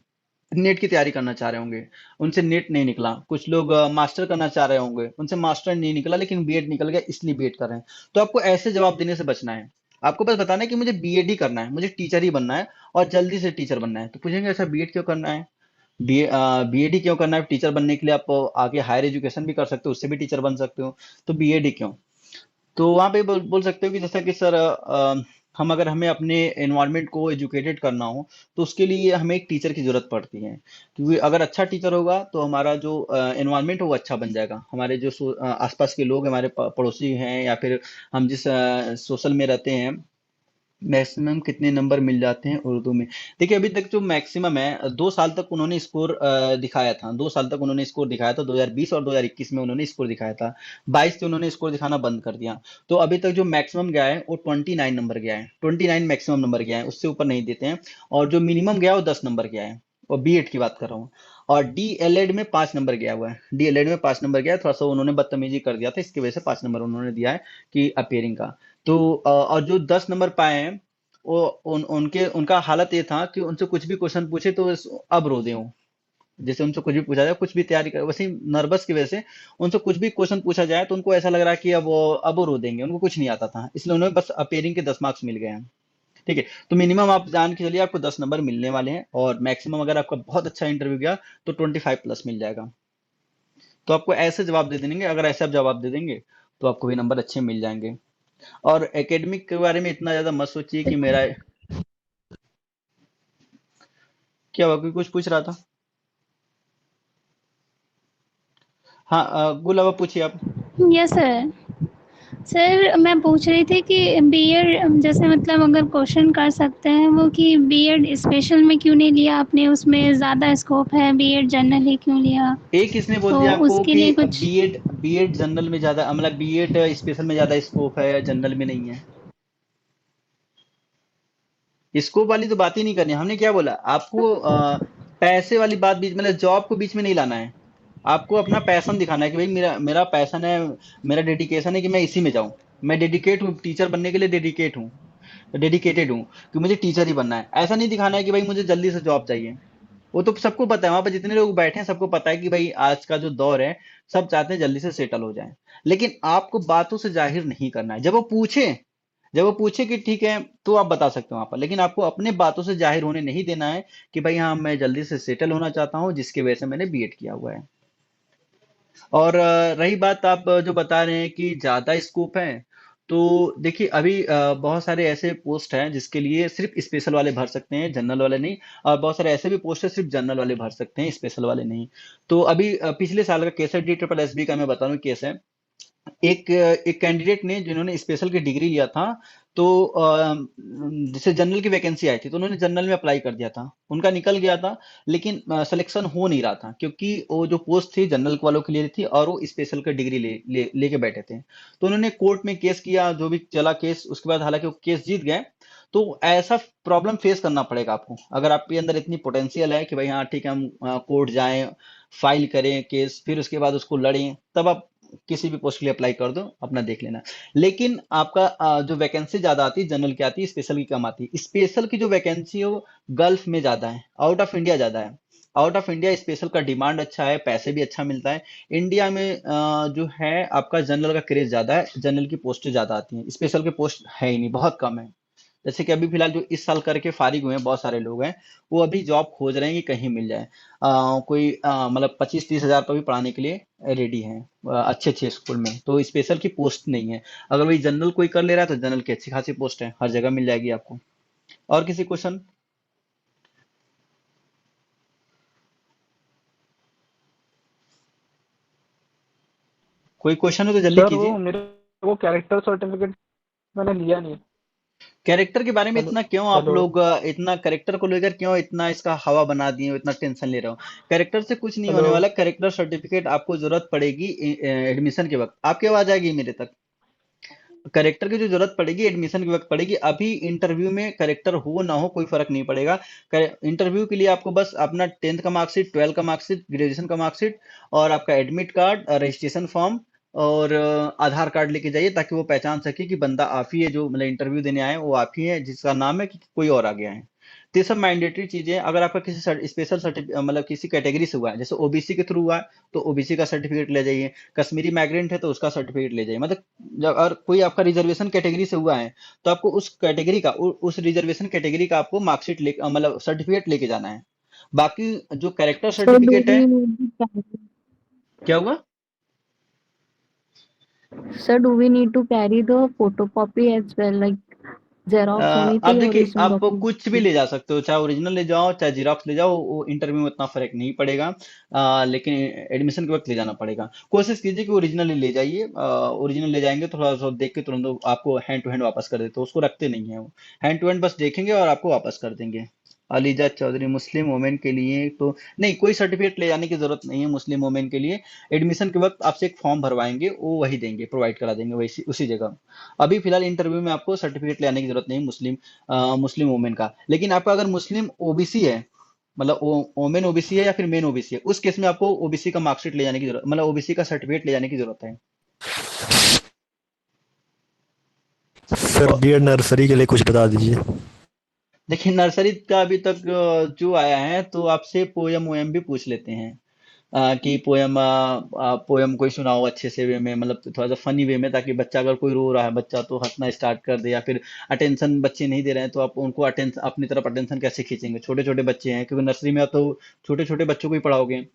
नेट की तैयारी करना चाह रहे होंगे, उनसे नेट नहीं निकला। कुछ लोग मास्टर करना चाह रहे होंगे, उनसे मास्टर नहीं निकला लेकिन बीएड निकल गया, इसलिए बीएड कर रहे हैं। तो आपको ऐसे जवाब देने से बचना है। आपको बस बताना है कि मुझे बीएड ही करना है, मुझे टीचर ही बनना है और जल्दी से टीचर बनना है। तो पूछेंगे ऐसा बीएड क्यों करना है, बीएड ही क्यों करना है? टीचर बनने के लिए आप आगे हायर एजुकेशन भी कर सकते हो, उससे भी टीचर बन सकते हो। तो बीएड ही क्यों? तो वहाँ पे बोल सकते हो कि जैसा कि सर, हम अगर हमें अपने एनवायरनमेंट को एजुकेटेड करना हो तो उसके लिए हमें एक टीचर की जरूरत पड़ती है। क्योंकि अगर अच्छा टीचर होगा तो हमारा जो एनवायरनमेंट है वो अच्छा बन जाएगा। हमारे जो आसपास के लोग, हमारे पड़ोसी हैं, या फिर हम जिस सोशल में रहते हैं, मैक्सिमम कितने नंबर मिल जाते हैं उर्दू में? देखिए अभी तक जो मैक्सिमम है, 2 साल तक उन्होंने स्कोर दिखाया था, 2 साल तक उन्होंने स्कोर दिखाया था, 2020 और 2021 में उन्होंने स्कोर दिखाया था। 22 से उन्होंने स्कोर दिखाना बंद कर दिया। तो अभी तक जो मैक्सिमम गया है वो 29 नंबर गया है, 29 मैक्सिमम नंबर गया है, उससे ऊपर नहीं देते हैं। और जो मिनिमम गया है वो 10 नंबर गया है, और बीएड की बात कर रहा हूँ। और डीएलएड में 5 नंबर गया हुआ है, डीएलएड में 5 नंबर गया है, थोड़ा सा उन्होंने बदतमीजी कर दिया था, इसकी वजह से 5 नंबर उन्होंने दिया है कि अपेयरिंग का। तो और जो 10 नंबर पाए हैं, वो उनका हालत ये था कि उनसे कुछ भी क्वेश्चन पूछे तो अब रो दे वो। जैसे उनसे कुछ भी पूछा जाए, कुछ भी तैयारी कर, वैसे ही नर्वस की वजह से उनसे कुछ भी क्वेश्चन पूछा जाए तो उनको ऐसा लग रहा है कि अब वो रो देंगे, उनको कुछ नहीं आता था, इसलिए उन्हें बस अपेयरिंग के 10 मार्क्स मिल गए हैं। ठीक है, तो मिनिमम आप जान के चलिए आपको 10 नंबर मिलने वाले हैं, और मैक्सिमम अगर आपका बहुत अच्छा इंटरव्यू गया तो 25 प्लस मिल जाएगा। तो आपको ऐसे जवाब दे देंगे, अगर ऐसे आप जवाब दे देंगे तो आपको भी नंबर अच्छे मिल जाएंगे। और एकेडमिक के बारे में इतना ज्यादा मत सोचिए कि मेरा क्या हुआ, कोई कुछ पूछ रहा था? हाँ, गुलाब आप पूछिए आप। Yes sir. सर मैं पूछ रही थी कि बीएड जैसे मतलब अगर क्वेश्चन कर सकते हैं वो कि बीएड स्पेशल में क्यों नहीं लिया आपने, उसमें ज़्यादा स्कोप है, बीएड जनरल ही क्यों लिया? एक किसने बोल तो दिया आपको उसके कि लिए कुछ बीएड बीएड जनरल में ज्यादा, मतलब बीएड स्पेशल में ज्यादा स्कोप है या जनरल में नहीं है? स्कोप वाली तो बात ही नहीं करनी। हमने क्या बोला आपको, पैसे वाली बात बीच, मतलब जॉब को बीच में नहीं लाना है। आपको अपना पैशन दिखाना है कि भाई मेरा मेरा पैशन है, मेरा डेडिकेशन है कि मैं इसी में जाऊं। मैं डेडिकेट हूँ टीचर बनने के लिए, डेडिकेटेड हूँ कि मुझे टीचर ही बनना है। ऐसा नहीं दिखाना है कि भाई मुझे जल्दी से जॉब चाहिए। वो तो सबको पता है, वहां पर जितने लोग बैठे हैं सबको पता है कि भाई आज का जो दौर है, सब चाहते हैं जल्दी से सेटल हो जाए। लेकिन आपको बातों से जाहिर नहीं करना है। जब वो पूछे कि ठीक है, तो आप बता सकते हो वहां पर, लेकिन आपको अपने बातों से जाहिर होने नहीं देना है कि भाई हाँ मैं जल्दी से सेटल होना चाहता हूँ, जिसकी वजह से मैंने बीएड किया हुआ है। और रही बात आप जो बता रहे हैं कि ज्यादा स्कोप है, तो देखिए अभी बहुत सारे ऐसे पोस्ट हैं जिसके लिए सिर्फ स्पेशल वाले भर सकते हैं, जनरल वाले नहीं। और बहुत सारे ऐसे भी पोस्ट है सिर्फ जनरल वाले भर सकते हैं, स्पेशल वाले नहीं। तो अभी पिछले साल का केस है, DSSB का मैं बता रहा हूँ केस है। एक कैंडिडेट ने, जिन्होंने स्पेशल की डिग्री लिया था, तो जैसे जनरल की वैकेंसी आई थी तो उन्होंने जनरल में अप्लाई कर दिया था, उनका निकल गया था। लेकिन सिलेक्शन हो नहीं रहा था क्योंकि वो जो पोस्ट थी जनरल वालों के लिए थी और वो स्पेशल का डिग्री लेके बैठे थे। तो उन्होंने कोर्ट में केस किया, जो भी चला केस, उसके बाद हालांकि वो केस जीत गए। तो ऐसा प्रॉब्लम फेस करना पड़ेगा आपको, अगर आपके अंदर इतनी पोटेंशियल है कि भाई हाँ ठीक है, हम कोर्ट जाएं, फाइल करें केस, फिर उसके बाद उसको लड़ें, तब आप किसी भी पोस्ट के लिए अप्लाई कर दो, अपना देख लेना। लेकिन आपका जो वैकेंसी ज्यादा आती है जनरल की आती है, स्पेशल की कम आती है। स्पेशल की जो वैकेंसी है वो गल्फ में ज्यादा है, आउट ऑफ इंडिया ज्यादा है। आउट ऑफ इंडिया स्पेशल का डिमांड अच्छा है, पैसे भी अच्छा मिलता है। इंडिया में जो है आपका जनरल का क्रेज ज्यादा है, जनरल की पोस्ट ज्यादा आती हैं, स्पेशल के पोस्ट है ही नहीं, बहुत कम है। जैसे कि अभी फिलहाल जो इस साल करके फारिग हुए हैं बहुत सारे लोग हैं, वो अभी जॉब खोज रहे हैं कि कहीं मिल जाए। कोई मतलब 25-30 हजार पर भी पढ़ाने के लिए रेडी हैं, अच्छे अच्छे स्कूल में। तो स्पेशल की पोस्ट नहीं है। अगर वही जनरल कोई कर ले रहा है तो जनरल की अच्छी खासी पोस्ट है, हर जगह मिल जाएगी आपको। और किसी क्वेश्चन? कोई क्वेश्चन हो तो जल्दी सर वो कीजिए। मेरे को कैरेक्टर सर्टिफिकेट मैंने लिया नहीं। कैरेक्टर के बारे में चलो इतना क्यों आप चलो। लोग इतना कैरेक्टर को लेकर क्यों इतना इसका हवा बना दिए हो, इतना टेंशन ले रहे हो? कैरेक्टर से कुछ नहीं चलो होने वाला। कैरेक्टर सर्टिफिकेट आपको जरूरत पड़ेगी एडमिशन के वक्त। आपकी आवाज आएगी मेरे तक? करेक्टर की जो जरूरत पड़ेगी एडमिशन के वक्त पड़ेगी। अभी इंटरव्यू में करेक्टर हो ना हो कोई फर्क नहीं पड़ेगा। इंटरव्यू के लिए आपको बस अपना 10th का मार्कशीट, 12 का मार्कशीट, ग्रेजुएशन का मार्कशीट और आपका एडमिट कार्ड, रजिस्ट्रेशन फॉर्म और आधार कार्ड लेके जाइए, ताकि वो पहचान सके कि बंदा आप ही है, जो मतलब इंटरव्यू देने आए हैं वो आप ही है, जिसका नाम है कि कोई और आ गया है। तो ये सब मैंडेटरी चीजें हैं। अगर आपका किसी स्पेशल सर्टिफिकेट मतलब किसी कैटेगरी से हुआ है, जैसे ओबीसी के थ्रू हुआ है, तो ओबीसी का सर्टिफिकेट ले जाइए। कश्मीरी माइग्रेंट है तो उसका सर्टिफिकेट ले जाइए। मतलब जब अगर कोई आपका रिजर्वेशन कैटेगरी से हुआ है, तो आपको उस कैटेगरी का उस रिजर्वेशन कैटेगरी का आपको मार्कशीट ले मतलब सर्टिफिकेट लेके जाना है। बाकी जो कैरेक्टर So do सर्टिफिकेट है। we need to carry, क्या हुआ? sir, do we need to carry the photocopy as well, like Xerox आप anything, देखिए, original आप document? कुछ भी ले जा सकते हो, चाहे ओरिजिनल ले जाओ चाहे जीरोक्स ले जाओ, वो इंटरव्यू में उतना फर्क नहीं पड़ेगा। लेकिन एडमिशन के वक्त ले जाना पड़ेगा। कोशिश कीजिए कि ओरिजिनल ही ले जाइए। ओरिजिनल ले जाएंगे तो थोड़ा सा देख के तुरंत वो आपको हैंड टू हैंड वापस कर देते हो, उसको रखते नहीं है वो। हैंड टू हैंड बस देखेंगे और आपको वापस कर देंगे। अलीजा चौधरी, मुस्लिम वुमेन के लिए तो नहीं, कोई सर्टिफिकेट ले जाने की जरूरत नहीं है मुस्लिम वुमेन के लिए। एडमिशन के वक्त आपसे एक फॉर्म भरवाएंगे, वो वही देंगे, प्रोवाइड करा देंगे वही उसी जगह। अभी फिलहाल इंटरव्यू में आपको सर्टिफिकेट ले आने की जरूरत नहीं मुस्लिम वुमेन का। लेकिन आपका अगर मुस्लिम ओबीसी है, मतलब ओमेन ओबीसी है या फिर मेन ओबीसी है, उस केस में आपको ओबीसी का मार्कशीट ले जाने की जरूरत, मतलब ओबीसी का सर्टिफिकेट ले जाने की जरूरत है। सर और बीएड नर्सरी के लिए कुछ बता दीजिए। देखिए, नर्सरी का अभी तक जो आया है, तो आपसे पोयम वोयम भी पूछ लेते हैं। कि पोयम कोई सुनाओ अच्छे से वे में, मतलब थोड़ा सा फनी वे में, ताकि बच्चा, अगर कोई रो रहा है बच्चा तो हंसना स्टार्ट कर दे। या फिर अटेंशन बच्चे नहीं दे रहे हैं, तो आप उनको अटेंशन अपनी तरफ अटेंशन कैसे खींचेंगे? छोटे छोटे बच्चे हैं, क्योंकि नर्सरी में आप तो छोटे छोटे बच्चों को ही पढ़ाओगे।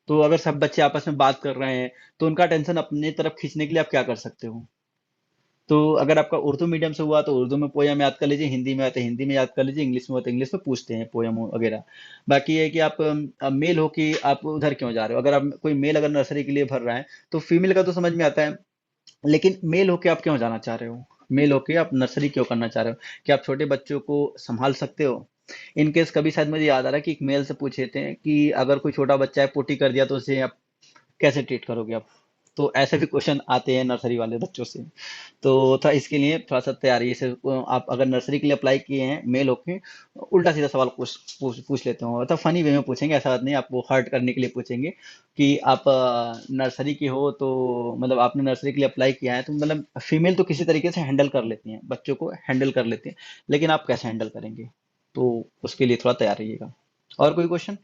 तो अगर सब बच्चे आपस में बात कर रहे हैं, तो उनका अटेंशन अपनी तरफ खींचने के लिए आप क्या कर सकते हो? तो अगर आपका उर्दू मीडियम से हुआ तो उर्दू में पोयम याद कर लीजिए, हिंदी में आते हिंदी में याद कर लीजिए, इंग्लिश में हो तो इंग्लिश में पूछते हैं पोयम वगैरह। बाकी ये है कि आप मेल हो कि आप उधर क्यों जा रहे हो। अगर आप कोई मेल अगर नर्सरी के लिए भर रहा है, तो फीमेल का तो समझ में आता है, लेकिन मेल होके आप क्यों जाना चाह रहे हो? मेल होके आप नर्सरी क्यों करना चाह रहे हो? कि आप छोटे बच्चों को संभाल सकते हो? इन केस कभी शायद मुझे याद आ रहा है कि एक मेल से पूछे थे कि अगर कोई छोटा बच्चा है पोटी कर दिया तो उसे आप कैसे ट्रीट करोगे आप? तो ऐसे भी क्वेश्चन आते हैं नर्सरी वाले बच्चों से। तो था इसके लिए थोड़ा सा तैयारी से आप अगर नर्सरी के लिए अप्लाई किए हैं मेल होके, उल्टा सीधा सवाल पूछ लेते हो, मतलब फनी वे में पूछेंगे, ऐसा बात नहीं, आपको हर्ट करने के लिए पूछेंगे कि आप नर्सरी के हो, तो मतलब आपने नर्सरी के लिए अप्लाई किया है, तो मतलब फीमेल तो किसी तरीके से हैंडल कर लेती हैं, बच्चों को हैंडल कर लेती हैं, लेकिन आप कैसे हैंडल करेंगे? तो उसके लिए थोड़ा तैयार रहिएगा। और कोई क्वेश्चन?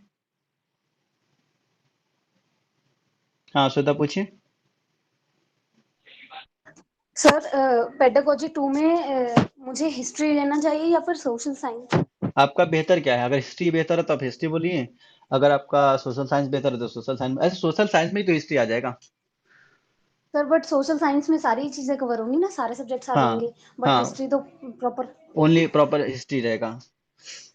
हाँ श्वेता पूछिए। सर पेडागोजी 2 में मुझे हिस्ट्री लेना चाहिए या फिर सोशल साइंस? आपका बेहतर क्या है? अगर हिस्ट्री बेहतर है तो आप हिस्ट्री बोलिए। अगर आपका सोशल साइंस बेहतर है तो सोशल साइंस। ऐसे सोशल साइंस में ही तो हिस्ट्री आ जाएगा। सर बट सोशल साइंस में सारी चीजें कवर होंगी ना, सारे सब्जेक्ट्स आ हाँ। जाएंगे, बट हाँ, हिस्ट्री तो प्रॉपर। ओनली प्रॉपर हिस्ट्री रहेगा।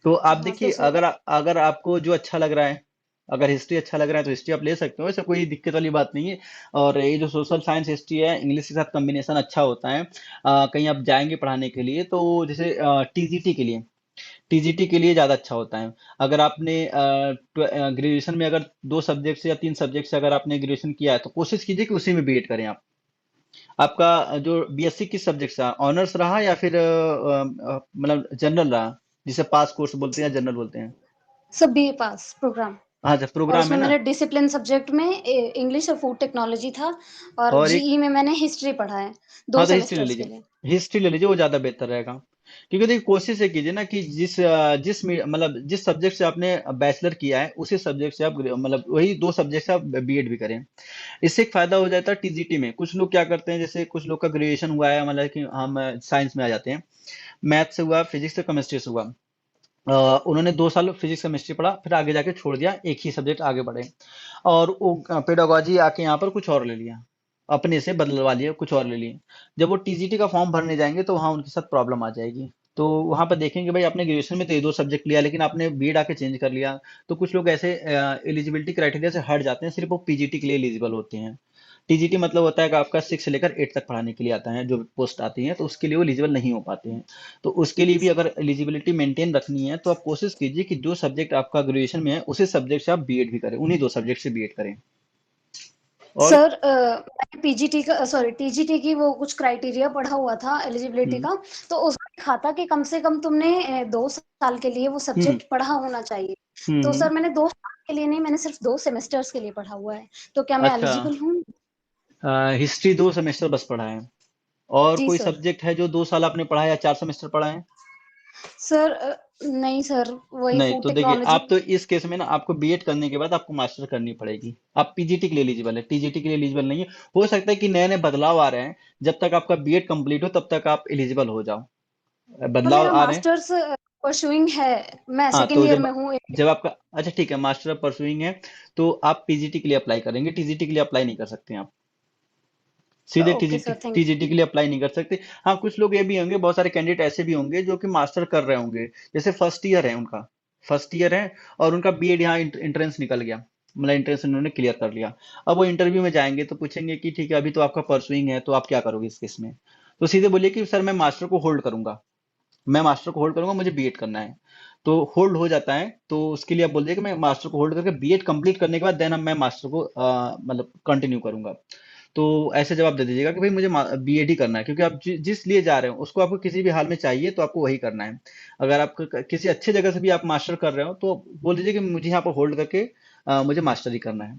तो आप हाँ देखिए, अगर आपको जो अच्छा लग रहा है, अगर हिस्ट्री अच्छा लग रहा है तो हिस्ट्री आप ले सकते हो, ऐसा कोई दिक्कत वाली बात नहीं है। और ये जो सोशल साइंस हिस्ट्री है, इंग्लिश के साथ कॉम्बिनेशन अच्छा होता है। कहीं आप जाएंगे पढ़ाने के लिए, तो जैसे टीजीटी के लिए ज़्यादा अच्छा होता है। अगर आपने ग्रेजुएशन में अगर 2 सब्जेक्ट से या 3 सब्जेक्ट से अगर आपने ग्रेजुएशन किया है, तो कोशिश कीजिए कि उसी में बीएड करें आप। आपका जो बीएससी किस सब्जेक्ट से ऑनर्स रहा या फिर मतलब जनरल रहा, जिसे पास कोर्स बोलते हैं या जनरल बोलते हैं? सब बीए पास प्रोग्राम। हाँ, जब और प्रोग्राम है उसमें ना। मेरे डिसिप्लिन सब्जेक्ट में इंग्लिश और फूड टेक्नोलॉजी था, और और एक, जीई में मैंने हिस्ट्री पढ़ा है दो हाँ तो हिस्ट्री ले सेमेस्टर्स के लीजिए। लिए। हिस्ट्री ले लीजिए, वो ज़्यादा बेहतर रहेगा। क्योंकि देखिए, कोशिश ये कीजिए ना कि मतलब जिस सब्जेक्ट से आपने बैचलर किया है, उसी सब्जेक्ट से आप मतलब वही 2 सब्जेक्ट से आप बीएड भी करें। इससे एक फायदा हो जाता है टीजीटी में। कुछ लोग क्या करते हैं, जैसे कुछ लोग का ग्रेजुएशन हुआ है, मतलब कि हम साइंस में आ जाते हैं, मैथ से हुआ, फिजिक्स से, केमिस्ट्री से हुआ। उन्होंने 2 साल फिजिक्स केमिस्ट्री पढ़ा, फिर आगे जाके छोड़ दिया, एक ही सब्जेक्ट आगे बढ़े, और वो पेडागोजी आके यहाँ पर कुछ और ले लिया, अपने से बदलवा लिया, कुछ और ले लिए। जब वो टीजीटी का फॉर्म भरने जाएंगे, तो वहाँ उनके साथ प्रॉब्लम आ जाएगी। तो वहाँ पर देखेंगे भाई, आपने ग्रेजुएशन में तो ये 2 सब्जेक्ट लिया, लेकिन आपने बीएड आके चेंज कर लिया। तो कुछ लोग ऐसे एलिजिबिलिटी क्राइटेरिया से हट जाते हैं, सिर्फ वो पीजीटी के लिए एलिजिबल होते हैं। टीजीटी मतलब होता है कि आपका 6 से लेकर 8 तक पढ़ाने के लिए आता है, जो पोस्ट आती हैं, तो उसके लिए वो एलिजिबल नहीं हो पाते हैं। तो उसके लिए भी अगर एलिजिबिलिटी मेंटेन रखनी है तो आप कोशिश कीजिए कि जो सब्जेक्ट आपका ग्रेजुएशन में है उसी सब्जेक्ट से आप बीएड भी करें, उन्हीं 2 सब्जेक्ट से बीएड करें। और सर पीजीटी का सॉरी टीजीटी की वो कुछ क्राइटेरिया पढ़ा हुआ था एलिजिबिलिटी हम्म का, तो उसमें लिखा था कि कम से कम तुमने 2 साल के लिए वो हम्म सब्जेक्ट पढ़ा होना चाहिए। तो हम्म। सर मैंने 2 साल के लिए नहीं, मैंने सिर्फ 2 सेमेस्टर्स के लिए पढ़ा हुआ है, तो क्या मैं अच्छा, एलिजिबल हूँ? हिस्ट्री 2 सेमेस्टर बस पढ़ा है, और जी कोई सर। सब्जेक्ट है जो 2 साल आपने पढ़ा है या 4 सेमेस्टर पढ़ा है? सर नहीं सर, वही नहीं, फूड तो देखिए टेक्नोलॉजी। आप तो इस केस में ना आपको बीएड करने के बाद आपको मास्टर करनी पड़ेगी। आप पीजीटी के लिए एलिजिबल है, टीजीटी के लिए एलिजिबल नहीं है। हो सकता है कि नए नए बदलाव आ रहे हैं, जब तक आपका बीएड कंप्लीट हो तब तक आप एलिजिबल हो जाओ। तो बदलाव मेरा आ रहे हैं। मास्टर्स परसुइंग है, मैं हाँ, सेकेंड तो ईयर जब में हूँ। जब आपका अच्छा ठीक है, मास्टर ऑफ परसुइंग है, तो आप पीजीटी के लिए अप्लाई करेंगे, टीजीटी के लिए अप्लाई नहीं कर सकते हैं आप। सीधे okay TGT sir, thank TGT के लिए अप्लाई नहीं कर सकते। हाँ, कुछ लोग ये भी होंगे, बहुत सारे कैंडिडेट ऐसे भी होंगे जो कि मास्टर कर रहे होंगे, जैसे फर्स्ट ईयर है उनका, फर्स्ट ईयर है और उनका बीएड यहाँ इंट्रेंस निकल गया, मतलब इंट्रेंस उन्होंने क्लियर कर लिया। अब वो इंटरव्यू में जाएंगे तो पूछेंगे कि ठीक है, अभी तो आपका परसुइंग है, तो आप क्या करोगे इस केस में? तो सीधे बोलिए कि सर मैं मास्टर को होल्ड करूंगा, मैं मास्टर को होल्ड करूंगा, मुझे बीएड करना है। तो होल्ड हो जाता है, तो उसके लिए आप बोल दिए कि मैं मास्टर को होल्ड करके बीएड कंप्लीट करने के बाद देन अब मैं मास्टर को मतलब कंटिन्यू करूंगा। तो ऐसे जवाब दे दीजिएगा कि भाई मुझे बीएड ही करना है, क्योंकि आप जिस लिए जा रहे हो उसको आपको किसी भी हाल में चाहिए, तो आपको वही करना है। अगर आप किसी अच्छे जगह से भी आप मास्टर कर रहे हो तो बोल दीजिए कि मुझे यहाँ पर होल्ड करके मुझे मास्टर ही करना है,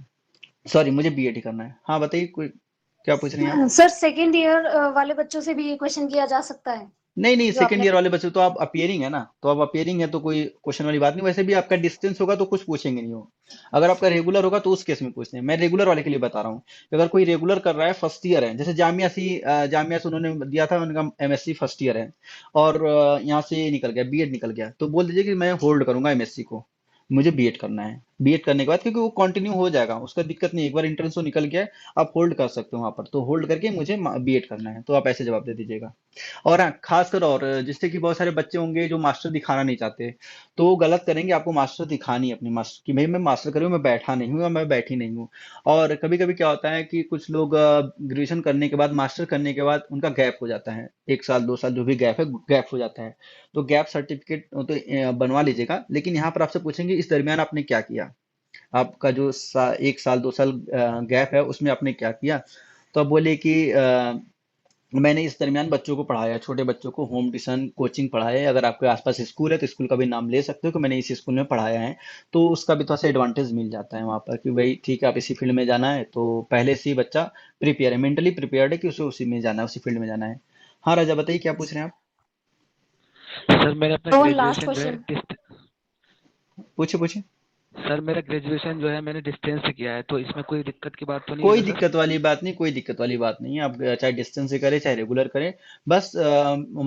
सॉरी मुझे बीएड ही करना है। हाँ बताइए, कोई क्या पूछ रही हैं आप? यू। सर सेकेंड ईयर वाले बच्चों से भी ये क्वेश्चन किया जा सकता है नहीं नहीं, जो सेकंड आपने। ईयर वाले बच्चे तो आप अपियरिंग है ना, तो आप अपियरिंग है तो कोई क्वेश्चन वाली बात नहीं। वैसे भी आपका डिस्टेंस होगा तो कुछ पूछेंगे नहीं हो। अगर आपका रेगुलर होगा तो उस केस में पूछते हैं। मैं रेगुलर वाले के लिए बता रहा हूँ कि अगर कोई रेगुलर कर रहा है, फर्स्ट ईयर है, जैसे जामिया से उन्होंने दिया था, उनका एमएससी फर्स्ट ईयर है, और यहाँ से निकल गया, बीएड निकल गया, तो बोल दीजिए कि मैं होल्ड करूंगा एमएससी को, मुझे बीएड करना है। बीएड करने के बाद क्योंकि वो कंटिन्यू हो जाएगा, उसका दिक्कत नहीं, एक बार इंट्रेंस तो निकल गया है, आप होल्ड कर सकते हो वहां पर, तो होल्ड करके मुझे बीएड करना है, तो आप ऐसे जवाब दे दीजिएगा। और हाँ, खासकर और जिससे कि बहुत सारे बच्चे होंगे जो मास्टर दिखाना नहीं चाहते, तो वो गलत करेंगे। आपको मास्टर दिखानी है अपनी, मास्टर कि भाई मैं मास्टर करूँ, मैं बैठा नहीं हूँ या मैं बैठी नहीं हूँ। और कभी कभी क्या होता है कि कुछ लोग ग्रेजुएशन करने के बाद, मास्टर करने के बाद उनका गैप हो जाता है, 1 साल 2 साल जो भी गैप है, गैप हो जाता है। तो गैप सर्टिफिकेट तो बनवा लीजिएगा, लेकिन यहाँ पर आपसे पूछेंगे इस दरमियान आपने क्या किया, आपका जो 1 साल 2 साल गैप है उसमें आपने क्या किया। तो आप बोलिए कि मैंने इस दरमियान बच्चों को पढ़ाया, छोटे बच्चों को होम ट्यूशन कोचिंग पढ़ाया है। अगर आपके आसपास स्कूल है तो स्कूल का भी नाम ले सकते हो कि मैंने इस स्कूल में पढ़ाया है, तो उसका भी थोड़ा सा एडवांटेज मिल जाता है वहाँ पर कि भाई ठीक है, आप इसी फील्ड में जाना है, तो पहले से ही बच्चा प्रिपेयर है, मेंटली प्रिपेयर्ड है कि उसे उसी में जाना है, उसी फील्ड में जाना है। हाँ राजा, बताइए क्या पूछ रहे हैं आप? सर मैंने अपना तो लास्ट ग्रेजुएशन जो है क्वेश्चन। पूछे पूछे। सर मेरा ग्रेजुएशन जो है मैंने डिस्टेंस से किया है, तो इसमें कोई दिक्कत की बात तो नहीं है कोई ना सर? दिक्कत वाली बात नहीं, कोई दिक्कत वाली बात नहीं है। आप चाहे डिस्टेंस से करें चाहे रेगुलर करें, बस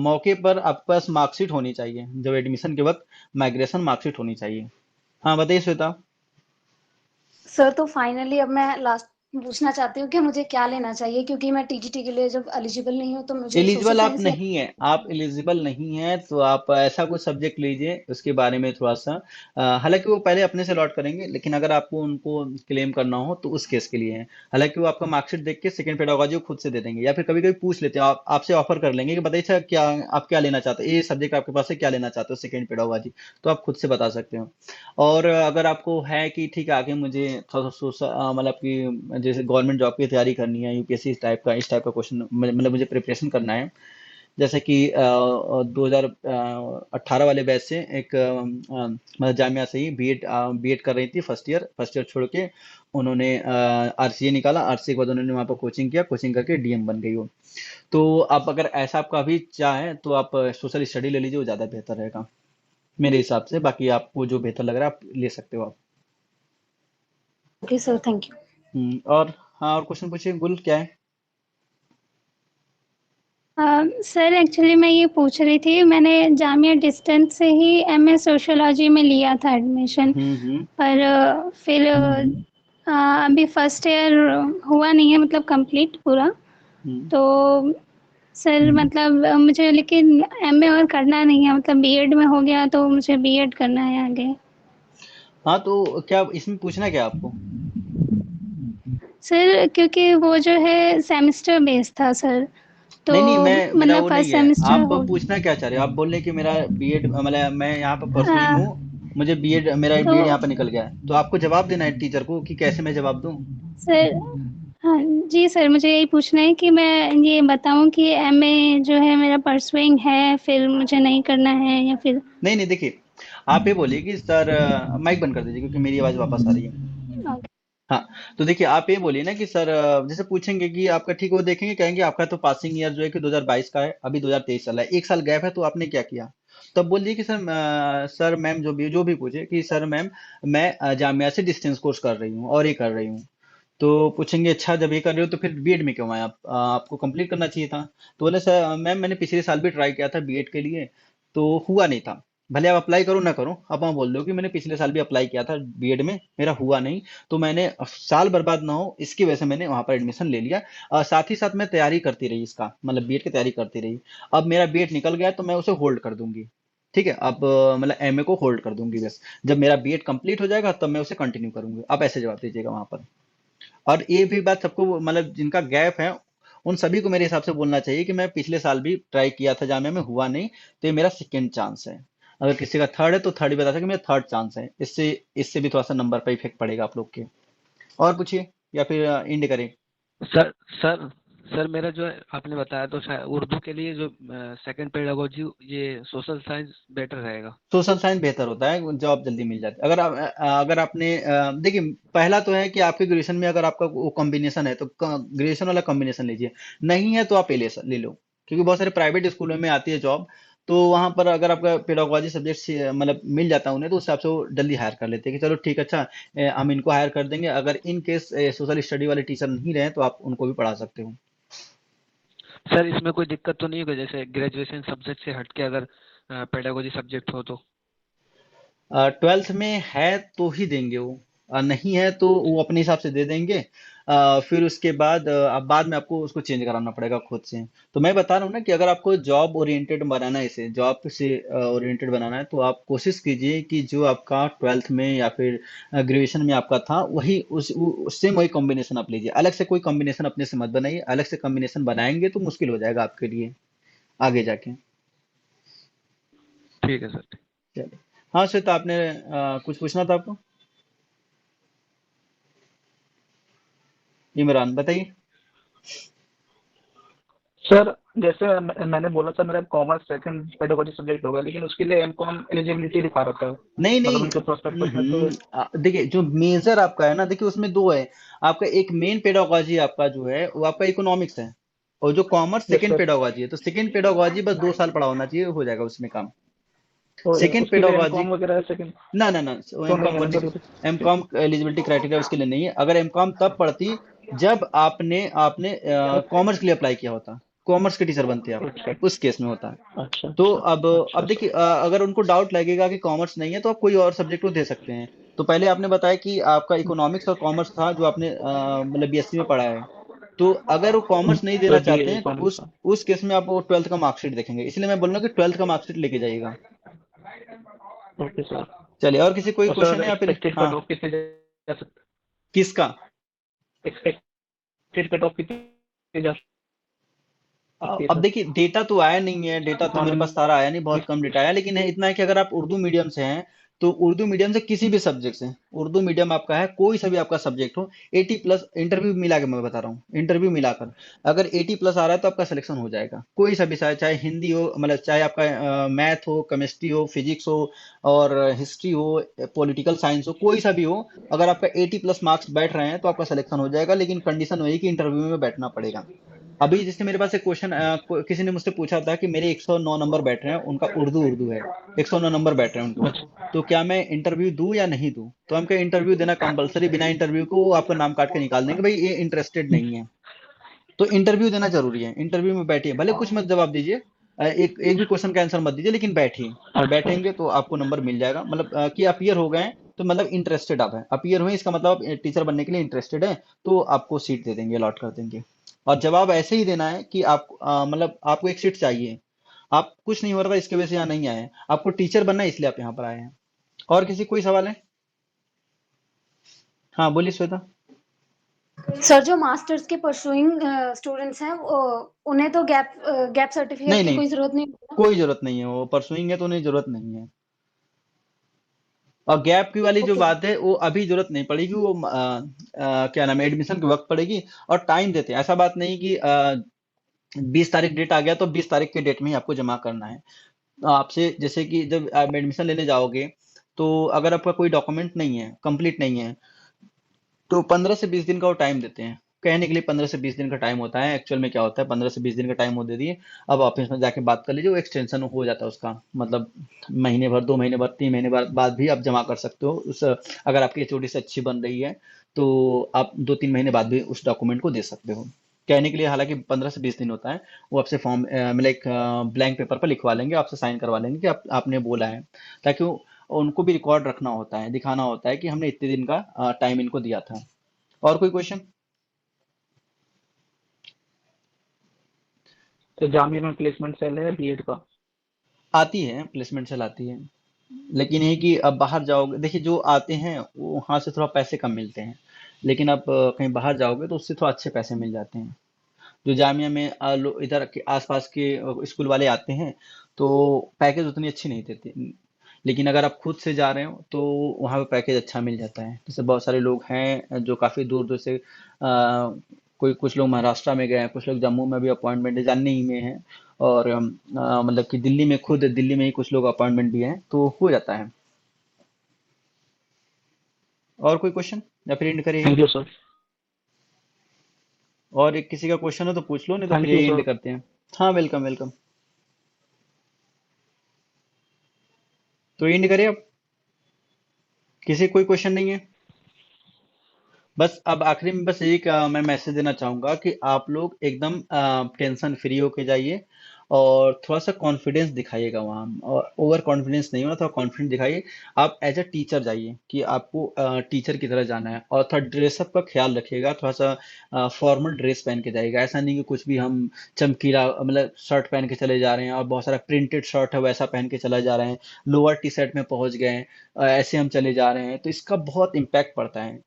मौके पर आपके पास मार्कशीट होनी चाहिए, जब एडमिशन के वक्त माइग्रेशन मार्कशीट होनी चाहिए। हाँ बताइए श्वेता। सर तो फाइनली अब मैं लास्ट पूछना चाहती हूँ कि मुझे क्या लेना चाहिए, क्योंकि मैं टीजीटी के लिए जब एलिजिबल नहीं हूँ तो मुझे सोशल एलिजिबल आप साइंस या। नहीं है, आप एलिजिबल नहीं है, तो आप ऐसा कुछ सब्जेक्ट लीजिए उसके बारे में थोड़ा सा हालांकि वो पहले अपने से अलॉट करेंगे, लेकिन अगर आपको उनको क्लेम करना हो तो उस केस के लिए है। हालांकि वो आपका मार्कशीट देख के सेकंड पेडागोजी खुद से दे देंगे, या फिर कभी कभी पूछ लेते हैं, आपसे ऑफर कर लेंगे कि बताइए सर क्या आप क्या लेना चाहते हो, ये सब्जेक्ट आपके पास है, क्या लेना चाहते हो सेकंड पेडागोजी, तो आप खुद से बता सकते हो। और अगर आपको है कि ठीक है आगे मुझे थोड़ा सा मतलब कि जैसे गवर्नमेंट जॉब की तैयारी करनी है, यूपीएससी इस टाइप का क्वेश्चन, मतलब मुझे प्रिपरेशन करना है, जैसे कि 2018 वाले बैच से एक मतलब जामिया से ही बीएड बीएड कर रही थी, फर्स्ट ईयर छोड़ के उन्होंने आरसीए निकाला, आरसीए के बाद उन्होंने वहाँ पर कोचिंग किया, कोचिंग करके डीएम बन गई हो। तो आप अगर ऐसा आपका अभी चाहे तो आप सोशल स्टडी ले लीजिए, वो ज़्यादा बेहतर रहेगा मेरे हिसाब से। बाकी आपको जो बेहतर लग रहा है आप ले सकते हो आप। Okay sir, thank you. और हाँ, और क्वेश्चन पूछिए, गुल क्या है? सर एक्चुअली मैं ये पूछ रही थी, मैंने जामिया डिस्टेंस से ही एमए सोशियोलॉजी में लिया था एडमिशन, हम्म। पर फिर अभी फर्स्ट ईयर हुआ नहीं है, मतलब कंप्लीट पूरा। हम्म। तो सर मतलब मुझे लेकिन एमए और करना नहीं है, मतलब बीएड में हो गया तो मुझे बीएड करना है आगे। हाँ, तो क्या इसमें पूछना क्या है आपको? सर क्योंकि वो जो है सेमेस्टर बेस्ड था सर, तो नहीं नहीं, मैं मेरा मतलब वो नहीं फर्स्ट है। सेमेस्टर आप हो पूछना क्या चाह रहे हो? आप बोल रहे हैं कि मेरा बीएड, मतलब मैं यहाँ पर परसुइंग हूँ, हाँ, मुझे बीएड, मेरा तो बीएड यहाँ पर निकल गया है, तो आपको जवाब देना है टीचर को कि कैसे मैं जवाब दूँ। सर हाँ जी सर, मुझे यही पूछना है कि मैं ये बताऊँ कि एमए जो है मेरा परसुइंग है, फिर मुझे नहीं करना है या फिर नहीं नहीं, देखिए, आप ये बोलिए कि सर, माइक बंद कर दीजिए क्योंकि मेरी आवाज़ वापस आ रही है। हाँ, तो देखिए, आप ये बोलिए ना कि सर, जैसे पूछेंगे कि आपका, ठीक, वो देखेंगे, कहेंगे आपका तो पासिंग ईयर जो है कि 2022 का है, अभी 2023 चल रहा है, एक साल गैप है, तो आपने क्या किया? तब बोलिए कि सर, सर मैम, जो भी पूछे कि सर मैम, मैं जामिया से डिस्टेंस कोर्स कर रही हूँ और ये कर रही हूँ। तो पूछेंगे, अच्छा, जब ये कर रहे हो तो फिर बीएड में क्यों आए आप? आपको कंप्लीट करना चाहिए था। तो बोले, सर मैम, मैंने पिछले साल भी ट्राई किया था बीएड के लिए, तो हुआ नहीं था। भले आप अप्लाई करो ना करो, अब आप बोल दो कि मैंने पिछले साल भी अप्लाई किया था बीएड में, मेरा हुआ नहीं, तो मैंने साल बर्बाद ना हो इसकी वजह से मैंने वहां पर एडमिशन ले लिया। साथ ही साथ मैं तैयारी करती रही इसका, मतलब बीएड की तैयारी करती रही। अब मेरा बीएड निकल गया तो मैं उसे होल्ड कर दूंगी। ठीक है, अब मतलब एमए को होल्ड कर दूंगी बस। जब मेरा बीएड कंप्लीट हो जाएगा तब मैं उसे कंटिन्यू करूंगी। आप ऐसे जवाब दीजिएगा वहां पर। और ये भी बात सबको, मतलब जिनका गैप है, उन सभी को मेरे हिसाब से बोलना चाहिए कि मैं पिछले साल भी ट्राई किया था जामिया में, हुआ नहीं, तो ये मेरा सेकेंड चांस है। अगर किसी का थर्ड है तो थर्ड ही बता सकते, मेरा थर्ड चांस है। इससे इससे भी थोड़ा सा नंबर पर इफेक्ट पड़ेगा आप लोग के। और पूछिए, या फिर इंड करें? सर सर सर मेरा जो है आपने बताया तो शायद उर्दू के लिए जो सेकंड पेडागोजी, ये सोशल साइंस बेटर रहेगा। सोशल साइंस बेहतर होता है, जॉब जल्दी मिल जाती है। अगर आपने देखिए, पहला तो है कि आपके ग्रेजुएशन में अगर आपका वो कॉम्बिनेशन है तो ग्रेजुएशन वाला कॉम्बिनेशन लीजिए। नहीं है तो आप ले लो, क्योंकि बहुत सारे प्राइवेट स्कूलों में आती है जॉब। तो वहां पर अगर आपका पेडागोजी सब्जेक्ट मतलब मिल जाता है उन्हें, तो उस हिसाब से वो जल्दी हायर कर लेते हैं कि चलो ठीक है, अच्छा, हम इनको हायर कर देंगे। अगर इन केस सोशल स्टडी वाले टीचर नहीं रहे तो आप उनको भी पढ़ा सकते हो। सर इसमें कोई दिक्कत तो नहीं होगी, जैसे ग्रेजुएशन सब्जेक्ट से हटके अगर पेडागोजी सब्जेक्ट हो तो? ट्वेल्थ में है तो ही देंगे वो, नहीं है तो वो अपने हिसाब से दे देंगे। फिर उसके बाद अब बाद में आपको उसको चेंज कराना पड़ेगा खुद से। तो मैं बता रहा हूँ ना कि अगर आपको जॉब ओरिएंटेड बनाना है, इसे जॉब से ओरिएंटेड बनाना है, तो आप कोशिश कीजिए कि जो आपका ट्वेल्थ में या फिर ग्रेजुएशन में आपका था वही, सेम वही कॉम्बिनेशन आप लीजिए। अलग से कोई कॉम्बिनेशन अपने से मत बनाइए, अलग से कॉम्बिनेशन बनाएंगे तो मुश्किल हो जाएगा आपके लिए आगे जाके। ठीक है सर। चलिए। हाँ श्वेता, आपने कुछ पूछना था आपको? इमरान बताइए। सर जैसे मैंने बोला था मेरा कॉमर्स सेकंड पेडागोजी सब्जेक्ट होगा, लेकिन उसके लिए एमकॉम एलिजिबिलिटी दिखा रखा है, नहीं मतलब नहीं, उनके प्रोस्पेक्टस में तो। देखिए, जो मेजर आपका है ना, देखिए उसमें दो है। आपका एक मेन पेडागोजी आपका जो है वो आपका इकोनॉमिक्स है, और जो commerce yes second sir. Pedagogy है। तो सेकंड पेडागोजी बस 2 साल पढ़ा होना चाहिए, हो जाएगा उसमें काम। तो सेकंड उसके लिए पेडागोजी, एमकॉम वगैरह सेकंड ना ना ना, तो एम नहीं कॉम है ना करने, जरूरी? एम कॉम एलिजिबिलिटी क्राइटेरिया उसके लिए नहीं है। अगर एम कॉम तब पढ़ती जब आपने आपने कॉमर्स के लिए अप्लाई किया होता, कॉमर्स के टीचर बनते आप, अच्छा उस केस में होता है। अच्छा तो अच्छा। अब अच्छा देखिए, सर। अगर उनको डाउट लगेगा कि कॉमर्स नहीं है तो आप कोई और सब्जेक्ट को दे सकते हैं। तो पहले आपने बताया कि आपका इकोनॉमिक्स और कॉमर्स था जो आपने मतलब बीएससी में पढ़ा है। तो अगर वो कॉमर्स नहीं देना सर बी चाहते ए हैं तो कॉमर्स। उस केस में आप वो ट्वेल्थ का मार्कशीट देखेंगे। इसलिए मैं बोल रहा हूँ कि ट्वेल्थ का मार्कशीट लेके जाइएगा। Okay sir. चलिए, और किसी कोई और क्वेश्चन सर है या फिर? एक्सपेक्टेड हाँ, कट ऑफ कितने जा सकते? किसका? एक्सपेक्टेड कट ऑफ कितने जा सकती है अब सर? देखिए, डेटा तो आया नहीं है, डेटा तो मेरे पास नॉर्मल। सारा आया नहीं, बहुत कम डेटा आया, लेकिन है इतना है कि अगर आप उर्दू मीडियम से हैं तो उर्दू मीडियम से किसी भी सब्जेक्ट से, उर्दू मीडियम आपका है, कोई सा भी आपका सब्जेक्ट हो, 80+ इंटरव्यू मिला के मैं बता रहा हूँ, इंटरव्यू मिलाकर अगर 80+ आ रहा है तो आपका सिलेक्शन हो जाएगा। कोई सा भी, चाहे हिंदी हो, मतलब चाहे आपका मैथ हो, केमिस्ट्री हो, फिजिक्स हो, और हिस्ट्री हो, पॉलिटिकल साइंस हो, कोई सा भी हो, अगर आपका 80+ मार्क्स बैठ रहे हैं तो आपका सिलेक्शन हो जाएगा। लेकिन कंडीशन वही कि इंटरव्यू में बैठना पड़ेगा। अभी जैसे मेरे पास एक क्वेश्चन, किसी ने मुझसे पूछा था कि मेरे 109 नंबर बैठ रहे हैं, उनका उर्दू उर्दू है, 109 नंबर बैठ रहे हैं उनको, अच्छा तो क्या मैं इंटरव्यू दूं या नहीं दूं? तो हम कहे इंटरव्यू देना कंपलसरी, बिना इंटरव्यू को वो आपका नाम काट के निकाल देंगे, भाई ये इंटरेस्टेड नहीं है। तो इंटरव्यू देना जरूरी है, इंटरव्यू में बैठिए, भले कुछ मत जवाब दीजिए, एक एक भी क्वेश्चन का आंसर मत दीजिए, लेकिन बैठिए। अच्छा। बैठेंगे तो आपको नंबर मिल जाएगा, मतलब कि अपीयर हो गए हैं, तो मतलब इंटरेस्टेड आप हैं, अपीयर हुए इसका मतलब आप टीचर बनने के लिए इंटरेस्टेड है, तो आपको सीट दे देंगे, अलॉट कर देंगे। और जवाब ऐसे ही देना है कि आप मतलब आपको एक सीट चाहिए, आप कुछ नहीं हो रहा था इसके वजह से यहाँ नहीं आए हैं, आपको टीचर बनना है इसलिए आप यहाँ पर आए हैं। और किसी कोई सवाल है? हाँ बोलिए श्वेता। सर जो मास्टर्स के परसुइंग स्टूडेंट्स हैं उन्हें तो गैप सर्टिफिकेट नहीं की नहीं, कोई जरूरत नहीं होती ना? कोई जरूरत नहीं है, वो परसुइंग है तो उन्हें जरूरत नहीं है। और गैप की वाली जो ओके बात है वो अभी जरूरत नहीं पड़ेगी, वो क्या नाम है, एडमिशन के वक्त पड़ेगी। और टाइम देते हैं, ऐसा बात नहीं कि 20 तारीख डेट आ गया तो 20 तारीख के डेट में ही आपको जमा करना है। आपसे जैसे कि जब आप एडमिशन लेने जाओगे, तो अगर आपका कोई डॉक्यूमेंट नहीं है, कंप्लीट नहीं है, तो 15 से 20 दिन का वो टाइम देते हैं। कहने के लिए 15 से 20 दिन का टाइम होता है, एक्चुअल में क्या होता है, 15 से 20 दिन का टाइम वो दे दिए। अब ऑफिस में जाके बात कर लीजिए, वो एक्सटेंशन हो जाता है उसका, मतलब महीने भर, 2 महीने बाद, 3 महीने बाद भी आप जमा कर सकते हो उस, अगर आपकी एचओडी से अच्छी बन रही है तो आप 2-3 महीने बाद भी उस डॉक्यूमेंट को दे सकते हो। कहने के लिए हालांकि 15 से 20 दिन होता है। वो आपसे फॉर्म मतलब एक ब्लैंक पेपर पर लिखवा लेंगे, आपसे साइन करवा लेंगे कि आपने बोला है, ताकि उनको भी रिकॉर्ड रखना होता है, दिखाना होता है कि हमने इतने दिन का टाइम इनको दिया था। और कोई क्वेश्चन? तो जामिया में प्लेसमेंट सेल है बीएड का? आती है, प्लेसमेंट सेल आती है, लेकिन ये कि अब बाहर जाओगे, देखिए जो आते हैं वो वहाँ से थोड़ा पैसे कम मिलते हैं, लेकिन आप कहीं बाहर जाओगे तो उससे थोड़ा अच्छे पैसे मिल जाते हैं। जो जामिया में इधर के आसपास के स्कूल वाले आते हैं तो पैकेज उतनी अच्छी नहीं देते, लेकिन अगर आप खुद से जा रहे हो तो वहाँ पे पैकेज अच्छा मिल जाता है। जैसे बहुत सारे लोग हैं जो काफ़ी दूर दूर से कोई, कुछ लोग महाराष्ट्र में गए हैं, कुछ लोग जम्मू में भी अपॉइंटमेंट जानने ही में हैं, और मतलब कि दिल्ली में, खुद दिल्ली में ही कुछ लोग अपॉइंटमेंट भी हैं, तो हो जाता है। और कोई क्वेश्चन या फिर एंड करिए? Thank you sir. और एक किसी का क्वेश्चन हो तो पूछ लो, नहीं तो फिर थैंक यू यही एंड सर। करते हैं। हाँ, वेलकम वेलकम। तो एंड करें अब, किसी कोई क्वेश्चन नहीं है? बस अब आखिरी में बस एक मैं मैसेज देना चाहूंगा कि आप लोग एकदम टेंशन फ्री होके जाइए, और थोड़ा सा कॉन्फिडेंस दिखाइएगा वहाँ, और ओवर कॉन्फिडेंस नहीं होना, थोड़ा कॉन्फिडेंस दिखाइए। आप एज अ टीचर जाइए कि आपको टीचर की तरह जाना है, और थोड़ा ड्रेसअप का ख्याल रखिएगा, थोड़ा सा फॉर्मल ड्रेस पहन के जाइएगा। ऐसा नहीं कि कुछ भी हम चमकीला मतलब शर्ट पहन के चले जा रहे हैं, और बहुत सारा प्रिंटेड शर्ट है वैसा पहन के चला जा रहे हैं, लोअर टी शर्ट में पहुंच गए हैं, ऐसे हम चले जा रहे हैं, तो इसका बहुत इम्पैक्ट पड़ता है।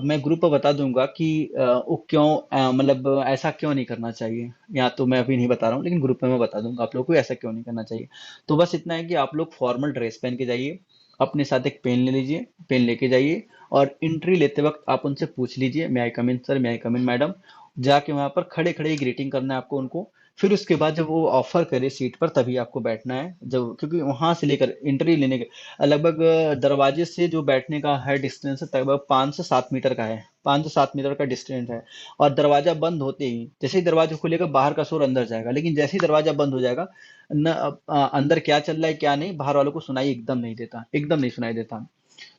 मैं ग्रुप पर बता दूंगा कि वो क्यों, मतलब ऐसा क्यों नहीं करना चाहिए, या तो मैं अभी नहीं बता रहा हूँ, लेकिन ग्रुप में मैं बता दूंगा आप लोग को ऐसा क्यों नहीं करना चाहिए। तो बस इतना है कि आप लोग फॉर्मल ड्रेस पहन के जाइए, अपने साथ एक पेन ले लीजिए, पेन लेके जाइए, और एंट्री लेते वक्त आप उनसे पूछ लीजिए, मे I come in sir, may I come in madam. जाके वहां पर खड़े खड़े ही ग्रीटिंग करना है आपको उनको। फिर उसके बाद जब वो ऑफर करे सीट पर, तभी आपको बैठना है, जब, क्योंकि वहां से लेकर एंट्री लेने के लगभग दरवाजे से जो बैठने का है डिस्टेंस, लगभग 5 से 7 मीटर का है, 5 से 7 मीटर का डिस्टेंस है। और दरवाजा बंद होते ही, जैसे ही दरवाजा खुलेगा बाहर का शोर अंदर जाएगा, लेकिन जैसे ही दरवाजा बंद हो जाएगा, न अंदर क्या चल रहा है क्या नहीं, बाहर वालों को सुनाई एकदम नहीं देता, एकदम नहीं सुनाई देता।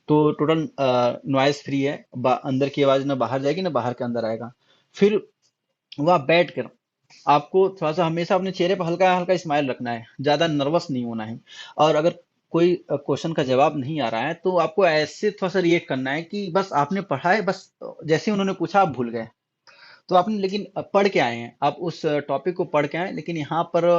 तो टोटल नॉइस फ्री है, अंदर की आवाज ना बाहर जाएगी ना बाहर के अंदर आएगा। फिर वह बैठ कर आपको थोड़ा सा हमेशा अपने चेहरे पर हल्का हल्का स्माइल रखना है, ज्यादा नर्वस नहीं होना है। और अगर कोई क्वेश्चन का जवाब नहीं आ रहा है तो आपको ऐसे थोड़ा सा रिएक्ट करना है कि बस आपने पढ़ा है, बस जैसे ही उन्होंने पूछा आप भूल गए। तो आपने लेकिन पढ़ के आए हैं, आप उस टॉपिक को पढ़ के आए हैं, लेकिन यहाँ पर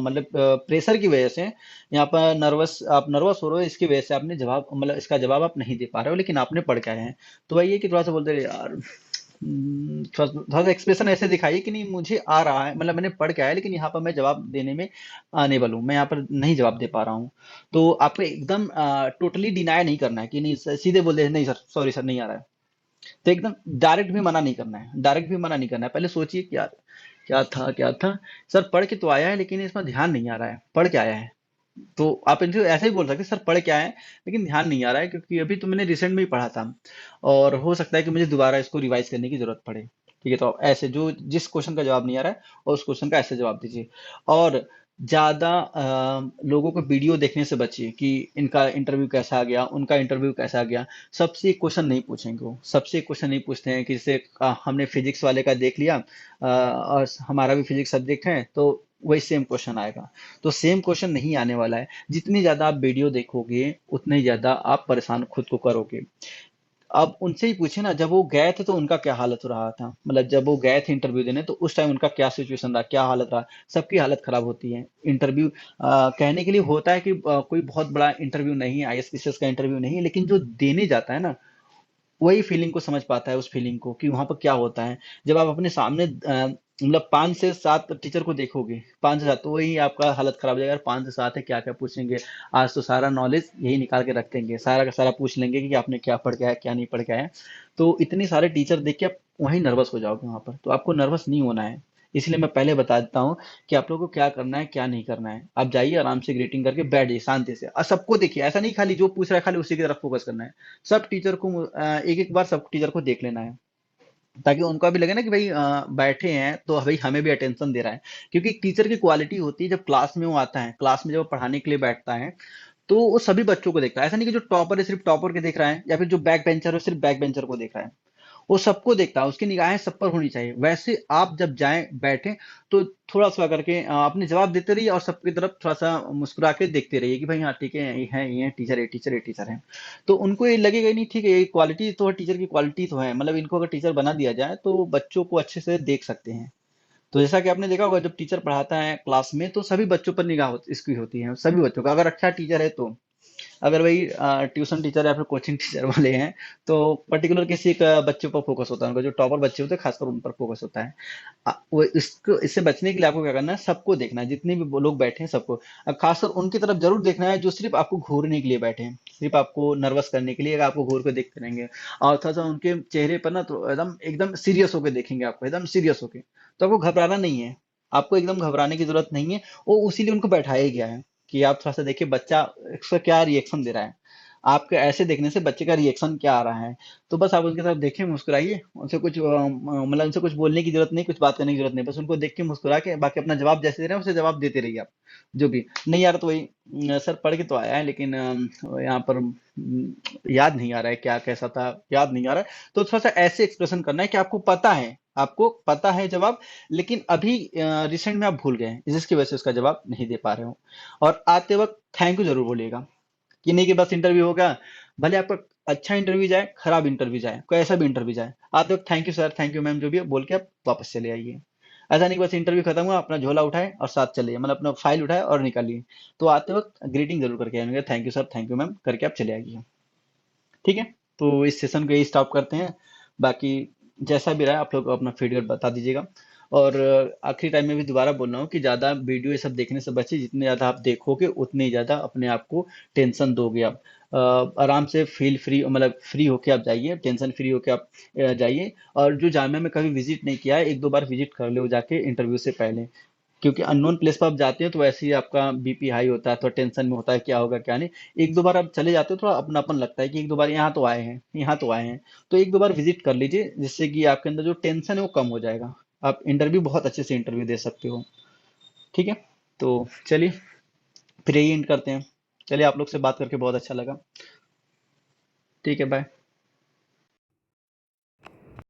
मतलब प्रेशर की वजह से, यहाँ पर आप नर्वस हो रहे हो, इसकी वजह से आपने जवाब, मतलब इसका जवाब आप नहीं दे पा रहे हो, लेकिन आपने पढ़ के आए हैं। तो वही है कि थोड़ा सा बोलते रहे यार, थोड़ा सा एक्सप्रेशन ऐसे दिखाइए कि नहीं मुझे आ रहा है, मतलब मैंने पढ़ के आया, लेकिन यहाँ पर मैं जवाब देने में अनेबल हूँ, मैं यहाँ पर नहीं जवाब दे पा रहा हूँ। तो आपको एकदम टोटली डिनाई नहीं करना है कि नहीं सीधे बोल दे नहीं सर, सॉरी सर नहीं आ रहा है। तो एकदम डायरेक्ट भी मना नहीं करना है, डायरेक्ट भी मना नहीं करना है। पहले सोचिए कि यार क्या था सर, पढ़ के तो आया है लेकिन इसमें ध्यान नहीं आ रहा है, पढ़ के आया है। तो आप इनसे ऐसे ही बोल सकते हैं, सर पढ़ क्या है लेकिन ध्यान नहीं आ रहा है, क्योंकि अभी तो मैंने रिसेंट में ही पढ़ा था, और हो सकता है कि मुझे दोबारा इसको रिवाइज करने की जरूरत पड़े। ठीक है, तो आप ऐसे जो जिस क्वेश्चन का जवाब नहीं आ रहा है, और उस क्वेश्चन का ऐसे जवाब दीजिए। और ज्यादा लोगों को वीडियो देखने से बचिए कि इनका इंटरव्यू कैसा आ गया, उनका इंटरव्यू कैसा आ गया। सबसे क्वेश्चन नहीं पूछेंगे, वो सबसे क्वेश्चन नहीं पूछते हैं कि जैसे हमने फिजिक्स वाले का देख लिया, और हमारा भी फिजिक्स सब्जेक्ट है, तो वही सेम क्वेश्चन आएगा। तो सेम क्वेश्चन नहीं आने वाला है। जितनी ज्यादा आप वीडियो देखोगे उतने ही ज्यादा आप परेशान खुद को करोगे। अब उनसे ही पूछे ना, जब वो गए थे तो उनका क्या हालत हो रहा था, मतलब जब वो गए थे इंटरव्यू देने तो उस टाइम उनका क्या सिचुएशन रहा, क्या हालत रहा। सबकी हालत खराब होती है इंटरव्यू कहने के लिए होता है कि कोई बहुत बड़ा इंटरव्यू नहीं है, आईएएस पीसीएस का इंटरव्यू नहीं है, लेकिन जो देने जाता है ना, वही फीलिंग को समझ पाता है, उस फीलिंग को कि वहां पर क्या होता है। जब आप अपने सामने मतलब 5 से 7 टीचर को देखोगे, 5 से 7, तो वही आपका हालत खराब हो जाएगा। 5 से 7 है, क्या क्या पूछेंगे। आज तो सारा नॉलेज यही निकाल के रख देंगे, सारा का सारा पूछ लेंगे कि आपने क्या पढ़ के आया, क्या नहीं पढ़ के आया। तो इतने सारे टीचर देख के आप वहीं नर्वस हो जाओगे वहां पर। तो आपको नर्वस नहीं होना है, इसलिए मैं पहले बता देता हूँ कि आप लोगों को क्या करना है क्या नहीं करना है। आप जाइए आराम से ग्रीटिंग करके बैठ जाइए शांति से, और सबको देखिए। ऐसा नहीं खाली जो पूछ रहा है खाली उसी की तरफ फोकस करना है। सब टीचर को एक एक बार सब टीचर को देख लेना है, ताकि उनको भी लगे ना कि भाई बैठे हैं तो भाई हमें भी अटेंशन दे रहा है। क्योंकि टीचर की क्वालिटी होती है, जब क्लास में वो आता है, क्लास में जब वो पढ़ाने के लिए बैठता है, तो वो सभी बच्चों को देखता है। ऐसा नहीं कि जो टॉपर है सिर्फ टॉपर के देख रहा है, या फिर जो बैक बेंचर है सिर्फ बैक बेंचर को देख रहा है। वो सबको देखता है, उसकी निगाहें सब पर होनी चाहिए। वैसे आप जब जाएं बैठें, तो थोड़ा सा करके अपने जवाब देते रहिए, और सबकी तरफ थोड़ा सा मुस्कुरा के देखते रहिए कि भाई हाँ ठीक है, ये टीचर है, टीचर है, टीचर है। तो उनको ये लगेगा ही नहीं, ठीक है ये क्वालिटी तो है, टीचर की क्वालिटी तो है, मतलब इनको अगर टीचर बना दिया जाए तो बच्चों को अच्छे से देख सकते हैं। तो जैसा कि आपने देखा होगा, जब टीचर पढ़ाता है क्लास में तो सभी बच्चों पर निगाह इसकी होती है, सभी बच्चों का। अगर अच्छा टीचर है तो, अगर वही ट्यूशन टीचर या फिर कोचिंग टीचर वाले हैं, तो पर्टिकुलर किसी एक बच्चे पर फोकस होता है उनका। जो टॉपर बच्चे होते हैं खासकर उन पर फोकस होता है। वो इसको इससे बचने के लिए आपको क्या करना है, सबको देखना है, जितने भी वो लोग बैठे हैं सबको। खासकर उनकी तरफ जरूर देखना है जो सिर्फ आपको घूरने के लिए बैठे हैं, सिर्फ आपको नर्वस करने के लिए। अगर आपको घूर के देखते रहेंगे और थोड़ा सा उनके चेहरे पर ना, तो एकदम एकदम सीरियस होकर देखेंगे आपको, एकदम सीरियस होकर, तो आपको घबराना नहीं है। आपको एकदम घबराने की जरूरत नहीं है। वो उसीलिए उनको बैठाया ही गया है कि आप थोड़ा सा देखिए बच्चा उसका क्या रिएक्शन दे रहा है। आपके ऐसे देखने से बच्चे का रिएक्शन क्या आ रहा है। तो बस आप उनकी तरफ देखें, मुस्कुराइए, उनसे कुछ मतलब उनसे कुछ बोलने की जरूरत नहीं, कुछ बात करने की जरूरत नहीं, बस उनको देख के मुस्कुरा के बाकी अपना जवाब जैसे दे रहे हैं उसे जवाब देते रहिए आप। जो भी नहीं आ रहा तो वही सर पढ़ के तो आया है, लेकिन यहाँ पर याद नहीं आ रहा है, क्या कैसा था याद नहीं आ रहा है। तो थोड़ा सा ऐसे एक्सप्रेशन करना है कि आपको पता है, आपको पता है जवाब, लेकिन अभी रिसेंट में आप भूल गए हैं, जिसकी वजह से उसका जवाब नहीं दे पा रहे हो। और आते वक्त थैंक यू जरूर बोलिएगा, कि नहीं कि बस इंटरव्यू होगा, भले आपका अच्छा इंटरव्यू जाए खराब इंटरव्यू जाए, कोई ऐसा भी इंटरव्यू जाए, आते वक्त thank you sir, thank you ma'am, जो भी है बोल के आप वापस चले आइए। ऐसा नहीं कि बस इंटरव्यू खत्म हुआ अपना झोला उठाए और साथ चले जाइए, मतलब अपना फाइल उठाए और निकालिए। तो आते वक्त ग्रीटिंग जरूर करके आएंगे, thank you sir, thank you ma'am करके आप चले आइए। ठीक है, तो इस सेशन को यही स्टॉप करते हैं। बाकी जैसा भी रहा आप लोग अपना फीडबैक बता दीजिएगा। और आखिरी टाइम में भी दोबारा बोल रहा हूँ कि ज़्यादा वीडियो ये सब देखने से बचिए। जितने ज़्यादा आप देखोगे उतने ही ज़्यादा अपने आप को टेंशन दोगे आप। आराम से फील फ्री, मतलब फ्री होके आप जाइए, टेंशन फ्री होके आप जाइए। और जो जामिया में कभी विजिट नहीं किया है, एक दो बार विजिट कर लो जाके इंटरव्यू से पहले। क्योंकि अननोन प्लेस पर आप जाते हो तो वैसे ही आपका बीपी हाई होता है, थोड़ा टेंशन में होता है क्या होगा क्या नहीं। एक दो बार आप चले जाते हो, थोड़ा अपनापन लगता है कि एक दो बार यहाँ तो आए हैं, यहाँ तो आए हैं। तो एक दो बार विजिट कर लीजिए, जिससे कि आपके अंदर जो टेंशन है वो कम हो जाएगा। आप इंटरव्यू बहुत अच्छे से इंटरव्यू दे सकते हो। ठीक है, तो चलिए फिर यही एंड करते हैं। चलिए, आप लोग से बात करके बहुत अच्छा लगा। ठीक है, बाय।